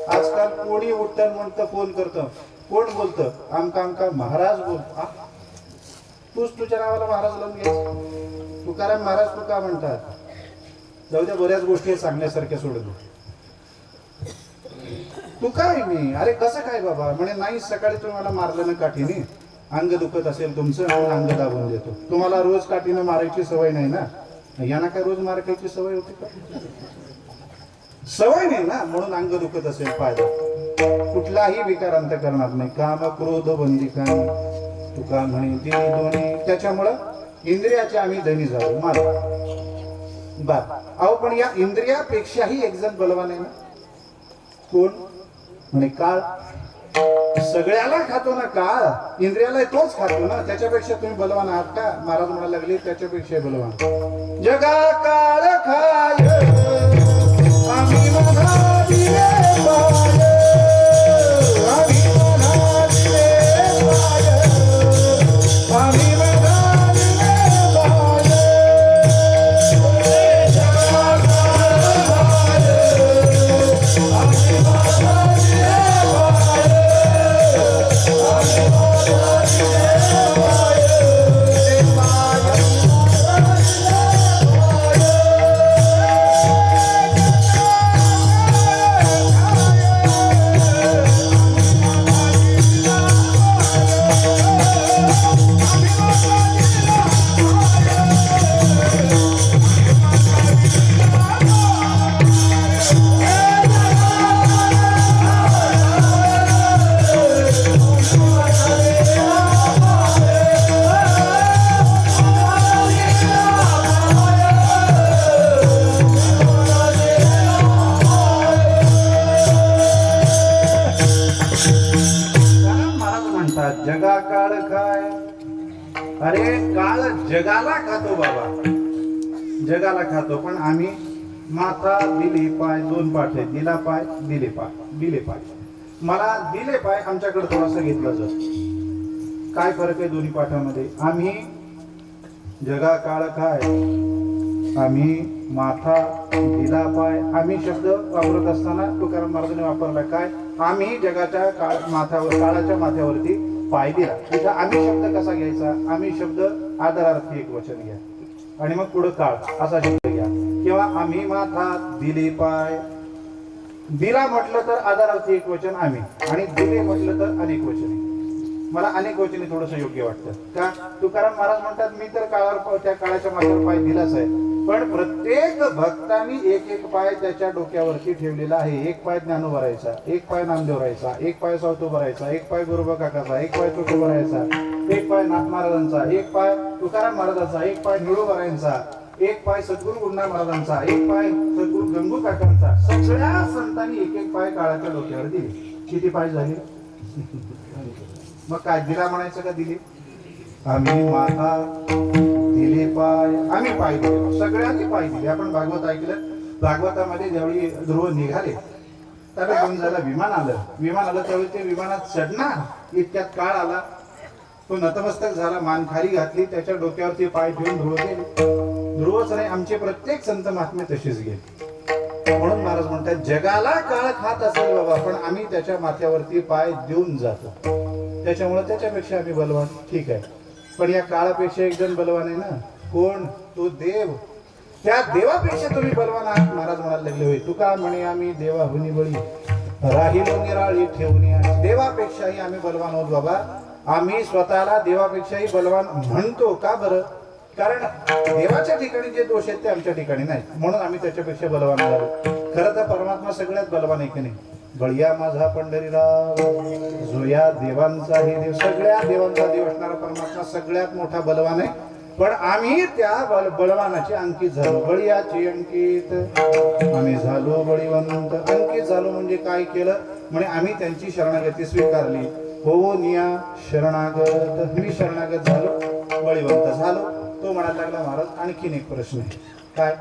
आजकाल कोणी उठतं म्हणतं, फोन करतं, कोण बोलतं, आमका महाराज बोलतो. तूच तुझ्या नावाला महाराज लावून घ्यायचं. तुकाराम महाराज तुका म्हणतात. जाऊ द्या, बऱ्याच गोष्टी सांगण्यासारख्या सोडून. तू काय मी, अरे कसं काय बाबा, म्हणे नाही सकाळी तुम्हाला मारलं ना काठीने, अंग दुखत असेल तुमचं, म्हणून अंग दाबून देतो. तुम्हाला रोज काठीनं मारायची सवय नाही ना, यांना काय रोज मारायची सवय होती का, सवय नाही ना, म्हणून अंग दुखत असेल पाय. कुठलाही विकार अंतःकरणात नाही. काम क्रोध बंदिखान तुका म्हणे दिली दोन्ही, त्याच्यामुळं इंद्रियाचे आम्ही धनी झालो, मार बर. अहो पण या इंद्रियापेक्षाही एक जण बलवान आहे ना, कोण, म्हणे काळ. सगळ्याला खातो ना काळ, इंद्रियाला तोच खातो ना, त्याच्यापेक्षा तुम्ही बलवान आहात का. महाराज म्हणायला लागले त्याच्यापेक्षा बलवान. जगा काळ खाय आम्ही मना दिले पाय, आम्ही मना दिले पाय, आम्ही मना दिले पाय. जगा काळ खाय आम्ही मना दिले पाय, आम्ही मना दिले पाय, पाय. अरे काळ जगाला खातो बाबा, जगाला खातो, पण आम्ही माथा दिले पाय, दोन पाठ आहेत, दिला पाय दिले पाय, दिले पाय. मला दिले पाय आमच्याकडे थोडासा घेतला जातो. काय फरक आहे दोन्ही पाठामध्ये? आम्ही जगा काळ काय, आम्ही माथा दिला पाय. आम्ही शब्द वापरत असताना तुकाराम महाराजांनी वापरला काय? आम्ही जगाच्या माथ्यावर, काळाच्या माथ्यावरती पाय दिला. तिथं आम्ही शब्द कसा घ्यायचा? आम्ही शब्द आदरार्थी एक वचन घ्या आणि मग पुढे काळ असा शब्द घ्या. किंवा आम्ही माथा दिले पाय, दिला म्हटलं तर आदरार्थी एक वचन आम्ही, आणि दिले म्हटलं तर अनेक वचने. मला अनेक वचने थोडस योग्य वाटतं का? तुकाराम महाराज म्हणतात मी तर काळावर, त्या काळाच्या माथ्यावर पाय दिलाच आहे, पण प्रत्येक भक्तांनी एक एक पाय त्याच्या डोक्यावरती ठेवलेला आहे. एक पाय ज्ञानोबरायचा, एक पाय नामदेवरायचा, एक पाय सावतोबरायचा, एक पाय गुरुबा काकाचा, एक पाय तुकोबरायचा, एक पाय नाथ महाराजांचा, एक पाय तुकाराम महाराजांचा, एक पाय निळूबरायांचा, एक पाय सद्गुरू गुरुनाथ महाराजांचा, एक पाय सद्गुरू गंगू काकांचा. सगळ्या संतांनी एक एक पाय काळाच्या डोक्यावर दिले. किती पाय झाले? मग काय दिला म्हणायचं का दिले? आम्ही माथा दिले पाय, आम्ही पाय दिले, सगळ्यांनी पाय दिले. आपण भागवत ऐकलं, भागवतामध्ये ज्यावेळी ध्रुव निघाले त्याला घेऊन जायला विमान आलं. विमान आलं त्यावेळी ते विमानात चढणार इतक्यात काळ आला, तो नतमस्तक झाला, मान खाली घातली, त्याच्या डोक्यावरती पाय ठेवून ध्रुव गेले. ध्रुवच नाही, आमचे प्रत्येक संत महात्मे तशीच गेले. म्हणून महाराज म्हणतात जगाला काळ खात असेल बाबा, पण आम्ही त्याच्या माथ्यावरती पाय देऊन जातो. त्याच्यामुळे त्याच्यापेक्षा आम्ही बलवान, ठीक आहे, पण या काळापेक्षा एक जण बलवान आहे ना. कोण? तो देव. त्या देवापेक्षा तुम्ही बलवान आहात. महाराज म्हणायला लागले होय तुका म्हणे आम्ही देवाहुनी बळी राहिलो निराळी ठेवणी. देवापेक्षाही आम्ही बलवान आहोत बाबा. आम्ही स्वतःला देवापेक्षाही बलवान म्हणतो. का बरं? कारण देवाच्या ठिकाणी जे दोष आहेत ते आमच्या ठिकाणी नाही, म्हणून आम्ही त्याच्यापेक्षा बलवान झालो. खरं तर परमात्मा सगळ्यात बलवान आहे की नाही? बळिया माझा पंढरीराव, जो या देवांचाही देव, सगळ्या देवांचा देव असणारा परमात्मा सगळ्यात मोठा बलवान आहे. पण आम्ही त्या बलवानाचे अंकित झालो, बळियाचे अंकित आम्ही झालो, बळीवंत. अंकित झालो म्हणजे काय केलं? म्हणजे आम्ही त्यांची शरणागती स्वीकारली. हो निया शरणागत, मी शरणागत झालो, बळीवंत झालो. तो म्हणायला लागला महाराज आणखीन एक प्रश्न आहे. काय?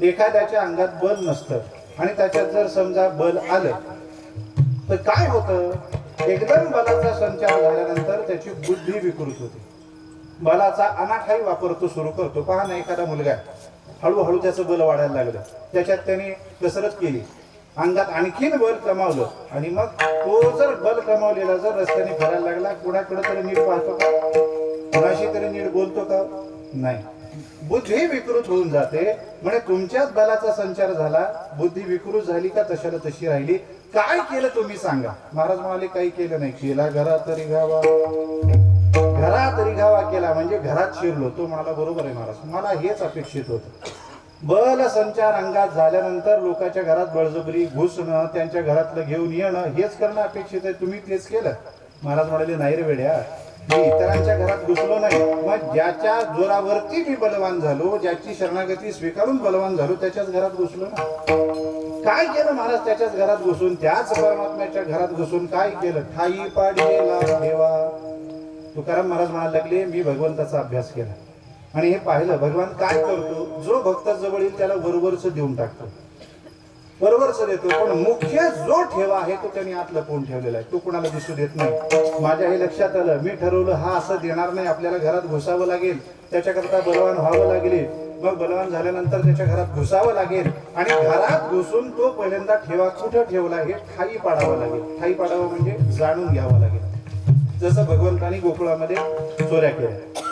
एखाद्याच्या अंगात बल नसतं आणि त्याच्यात जर समजा बल आलं तर काय होतं? एकदम बलाचा संचार झाल्यानंतर त्याची बुद्धी विकृत होते. बलाचा अनाठाई वापर तो सुरू करतो. पहा ना, एखादा मुलगा हळूहळू त्याचं बल वाढायला लागलं, त्याच्यात त्याने कसरत केली, अंगात आणखीन बल कमावलं, आणि मग तो जर बल कमावलेला जर रस्त्याने फिरायला लागला, कुणाकडे तरी नीट पाहतो का? कुणाशी तरी नीट बोलतो का? नाही. बुद्धी विकृत होऊन जाते. म्हणजे तुमच्याच बलाचा संचार झाला, बुद्धी विकृत झाली का तशाला तशी राहिली. काय केलं तुम्ही सांगा? महाराज म्हणाले काही केलं नाही. केला घरात तरी घावा, घरात तरी घावा केला म्हणजे घरात शिरलो. तो म्हणाला बरोबर आहे महाराज, मला हेच अपेक्षित होतं. बल संचार अंगात झाल्यानंतर लोकांच्या घरात बळजबरी घुसणं, त्यांच्या घरातलं घेऊन येणं, हेच करणं अपेक्षित आहे. तुम्ही तेच केलं. महाराज म्हणाले नाही रे वेड्या, मी इतरांच्या घरात घुसलो नाही. मग ज्याच्या जोरावरती मी बलवान झालो, ज्याची शरणागती स्वीकारून बलवान झालो, त्याच्याच घरात घुसलो ना. काय केलं महाराज? त्याच्याच घरात घुसून, त्याच परमात्म्याच्या घरात घुसून काय केलं? ठाई पाडलेला देवा. तुकाराम महाराज म्हणायला लागले मी भगवंताचा अभ्यास केला आणि हे पाहिलं भगवान काय करतो. जो भक्त जवळ येईल त्याला बरोबरच देऊन टाकतो, बरोबरच देतो. पण मुख्य जो ठेवा आहे तो त्यांनी आत लपवून ठेवलेला आहे, तो कुणाला दिसू देत नाही. माझ्या हे लक्षात आलं. मी ठरवलं हा असं देणार नाही, आपल्याला घरात घुसावं लागेल, त्याच्याकरता बलवान व्हावं लागेल. मग बलवान झाल्यानंतर त्याच्या घरात घुसावं लागेल आणि घरात घुसून तो पहिल्यांदा ठेवा कुठं ठेवला हे ठाई पाडावं लागेल. ठाई पाडावं म्हणजे जाणून घ्यावं लागेल. जसं भगवंतानी गोकुळामध्ये चोऱ्या केल्या.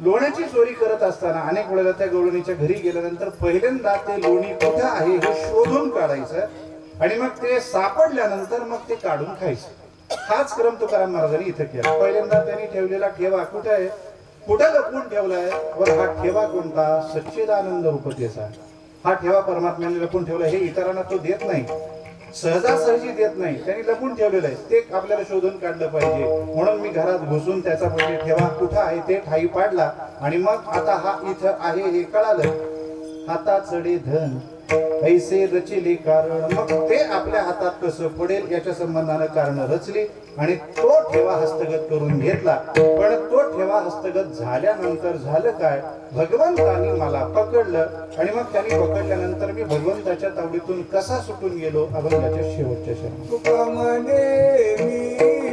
लोण्याची चोरी करत असताना अनेक वेळेला त्या गवळणीच्या घरी गेल्यानंतर पहिल्यांदा ते लोणी कुठं आहे हे शोधून काढायचं आणि मग ते सापडल्यानंतर मग ते काढून खायचं. हाच क्रम तुकाराम महाराजांनी इथं केला. पहिल्यांदा त्यांनी ठेवलेला ठेवा कुठं आहे, कुठं लपवून ठेवलाय? बरं, हा ठेवा कोणता? सच्चिदानंद रूपतेचा. हा ठेवा परमात्म्याने लपून ठेवला. हे इतरांना तो देत नाही, सहजासहजी देत नाही, त्यांनी लपून ठेवलेलं आहे. ते आपल्याला शोधून काढलं पाहिजे. म्हणून मी घरात घुसून त्याचा पहिले ठेवा कुठं आहे ते ठाई पाडला आणि मग आता हा इथं आहे हे कळालं. हाता चढे धन ऐसे रचिले कारण, मग ते आपल्या हातात कसं पडेल याच्या संबंधानं कारण रचली आणि तो ठेवा हस्तगत करून घेतला. पण तो ठेवा हस्तगत झाल्यानंतर झालं काय, भगवंतानी मला पकडलं आणि मग त्यांनी पकडल्यानंतर मी भगवंताच्या तावडीतून कसा सुटून गेलो, अभंगाच्या शेवटच्या शरण. तुका म्हणे मी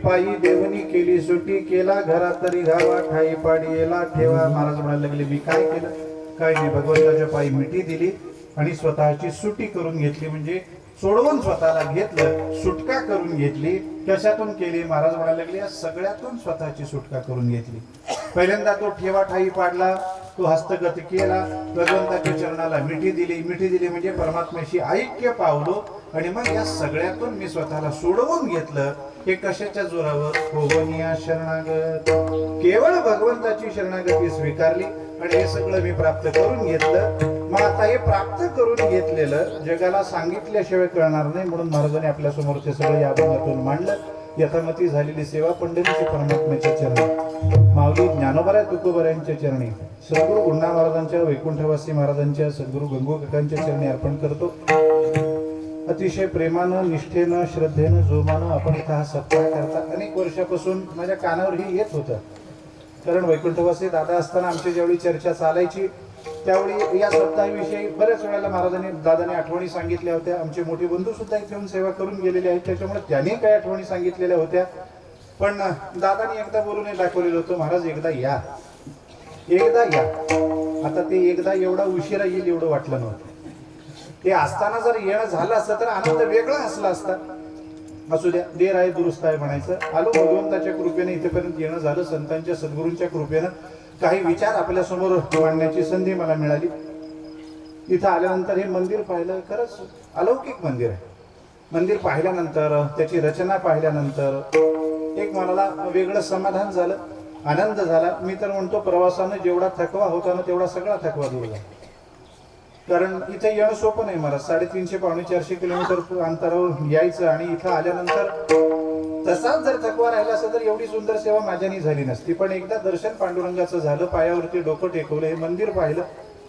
पायी देवनी केली सुटी, केला घरात तरी घावा, ठाई पाडी येला ठेवा. महाराज म्हणायला लागले मी काय केलं, काय नाही, भगवंताच्या पायी मिठी दिली आणि स्वतःची सुटी करून घेतली, म्हणजे सोडवून स्वतःला घेतलं, सुटका करून घेतली. कशातून केली, महाराज म्हणायला लागले या सगळ्यातून स्वतःची सुटका करून घेतली. पहिल्यांदा तो ठेवा ठाई पाडला, तो हस्तगत केला, भगवंताच्या चरणाला मिठी दिली म्हणजे परमात्म्याशी ऐक्य पावलो आणि मग या सगळ्यातून मी स्वतःला सोडवून घेतलं. हे कशाच्या जोरावर, होवनिया शरणागत, केवळ भगवंताची शरणागती स्वीकारली आणि हे सगळं मी प्राप्त करून घेतलं. मग आता हे प्राप्त करून घेतलेलं जगाला सांगितल्याशिवाय कळणार नाही, म्हणून महाराजांनी आपल्या समोर ते सगळं या अभंगातून मांडलं. यथामती झालेली सेवा पंढरीची परमात्म्याच्या चरणी, माऊली ज्ञानोबा तुकोबऱ्यांच्या चरणी, सद्गुरू गुंडा महाराजांच्या, वैकुंठवासी महाराजांच्या, सद्गुरू गंगू काकांच्या चरणी अर्पण करतो. अतिशय प्रेमानं, निष्ठेनं, श्रद्धेनं, जोमानं आपण इथं हा सत्कार करता. अनेक वर्षापासून माझ्या कानावरही येत होतं, कारण वैकुंठवासी दादा असताना आमची ज्यावेळी चर्चा चालायची त्यावेळी या सप्ताहाविषयी बऱ्याच वेळेला महाराजांनी दादाने आठवणी सांगितल्या होत्या. आमचे मोठे बंधू सुद्धा इथे येऊन सेवा करून गेलेले आहेत, त्याच्यामुळे त्यांनी काही आठवणी सांगितलेल्या होत्या. पण दादानी एकदा बोलून दाखवलेलं होतं, महाराज एकदा या. आता ते एकदा एवढा उशिरा येईल एवढं वाटलं नव्हतं. ते असताना जर येणं झालं असतं तर आनंद वेगळा असला असता. असू द्या, देर आहे दुरुस्त आहे म्हणायचं. आलो, भगवंताच्या कृपेने इथेपर्यंत येणं झालं. संतांच्या सद्गुरूंच्या कृपेनं काही विचार आपल्या समोर मांडण्याची संधी मला मिळाली. इथं आल्यानंतर हे मंदिर पाहिलं, खरंच अलौकिक मंदिर आहे. मंदिर पाहिल्यानंतर, त्याची रचना पाहिल्यानंतर एक मनाला वेगळं समाधान झालं, आनंद झाला. मी तर म्हणतो प्रवासानं जेवढा थकवा होता ना तेवढा सगळा थकवा दूर झाला. कारण इथे येणं सोपं नाही महाराज. 350-400 किलोमीटर अंतरावर यायचं आणि इथं आल्यानंतर तसाच जर थकवा राहिला असता तर एवढी सुंदर सेवा माझ्यानी झाली नसती. पण एकदा दर्शन पांडुरंगाचं झालं, पायावरती डोकं टेकवलं, हे मंदिर पाहिलं,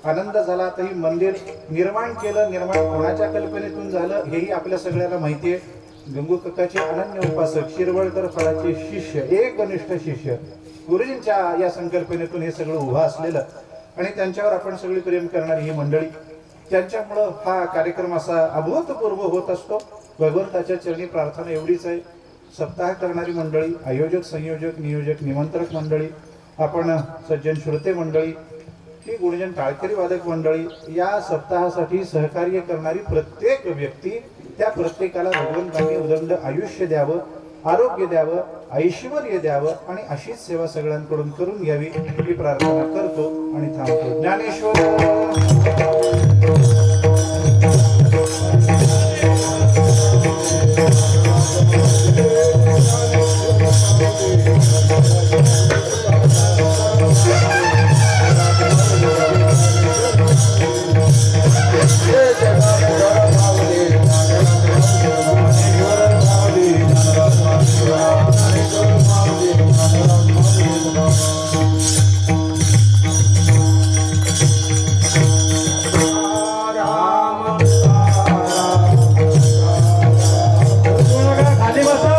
आनंद झाला. आता ही मंदिर निर्माण केलं, निर्माण कोणाच्या कल्पनेतून झालं हेही आपल्या सगळ्याला माहिती आहे. गंगू काकाचे अनन्य उपासक, शिरवळकर फळाचे शिष्य, एकनिष्ठ शिष्य, गुरुजींच्या या संकल्पनेतून हे सगळं उभं असलेलं आणि त्यांच्यावर आपण सगळी प्रेम करणारी ही मंडळी, त्यांच्यामुळं हा कार्यक्रम असा अभूतपूर्व होत असतो. भगवंताच्या चरणी प्रार्थना एवढीच आहे. सप्ताह करणारी मंडळी, आयोजक, संयोजक, नियोजक, निमंत्रक मंडळी, आपण सज्जन श्रोते मंडळी, ही गुणजन टाळकरी वादक मंडळी, या सप्ताहासाठी सहकार्य करणारी प्रत्येक व्यक्ती, त्या प्रत्येकाला भगवंतांनी उदंड आयुष्य द्यावं, आरोग्य द्यावं, ऐश्वर्य द्यावं आणि अशीच सेवा सगळ्यांकडून करून घ्यावी ही प्रार्थना करतो आणि थांबतो. ज्ञानेश्वर खाली बसा.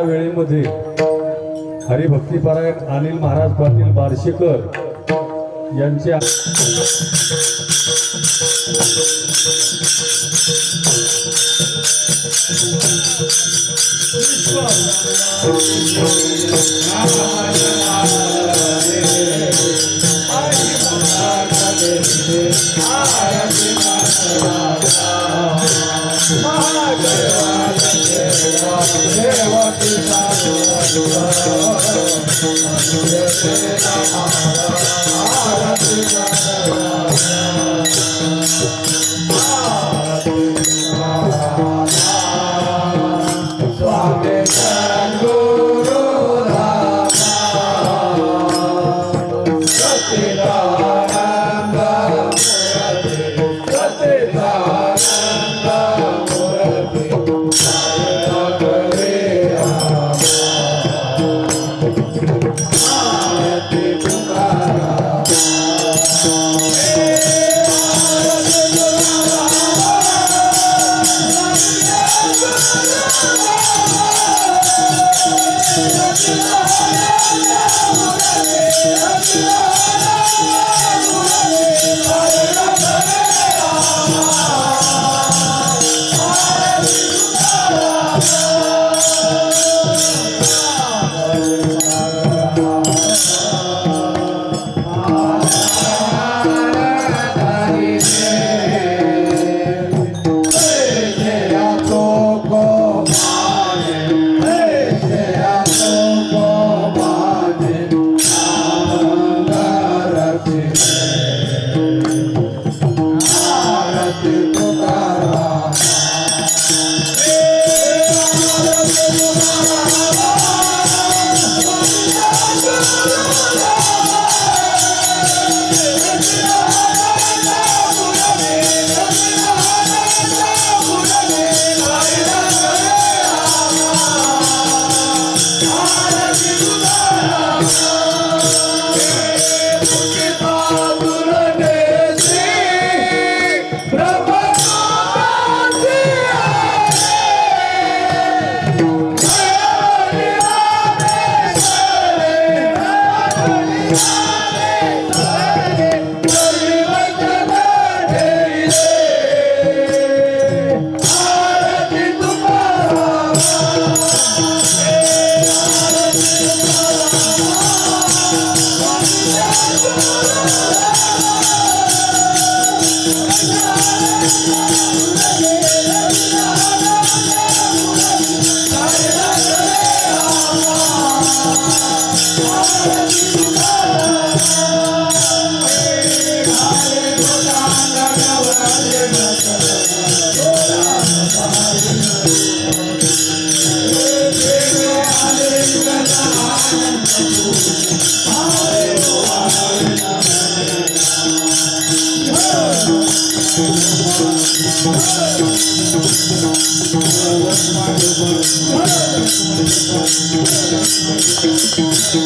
वेळेमध्ये हरिभक्तीपरायण अनिल महाराज पाटील बारशेकर यांच्या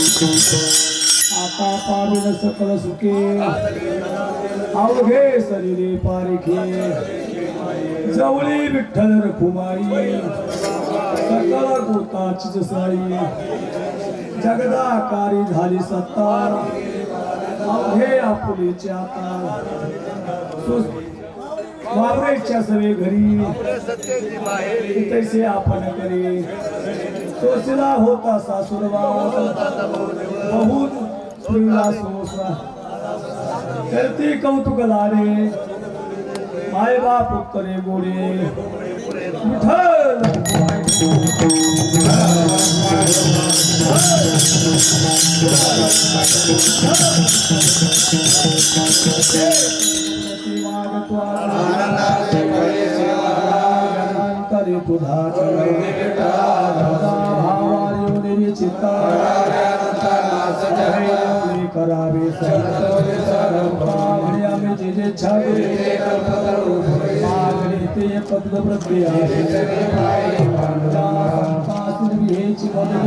आता पाविल सकल सुखे अवघे सरिले पारिखे जवळी विठ्ठल रखुमाई सकल गोताची जसाई जगदाकारी झाली सत्ता अवघे आपुलीचे आता वावरेच्या सवे घरी तैसे आपण करी सोसिला होता सासुरवास बहुत स्त्रीला सोसा करती कौतुक लारे माय बाप उत्तरे गोडे विठ्ठल करे तुझा भावारी चित्ता करावे आम्ही जे जे छावे मागणी ते पद्म प्रक्रिया हेची मदत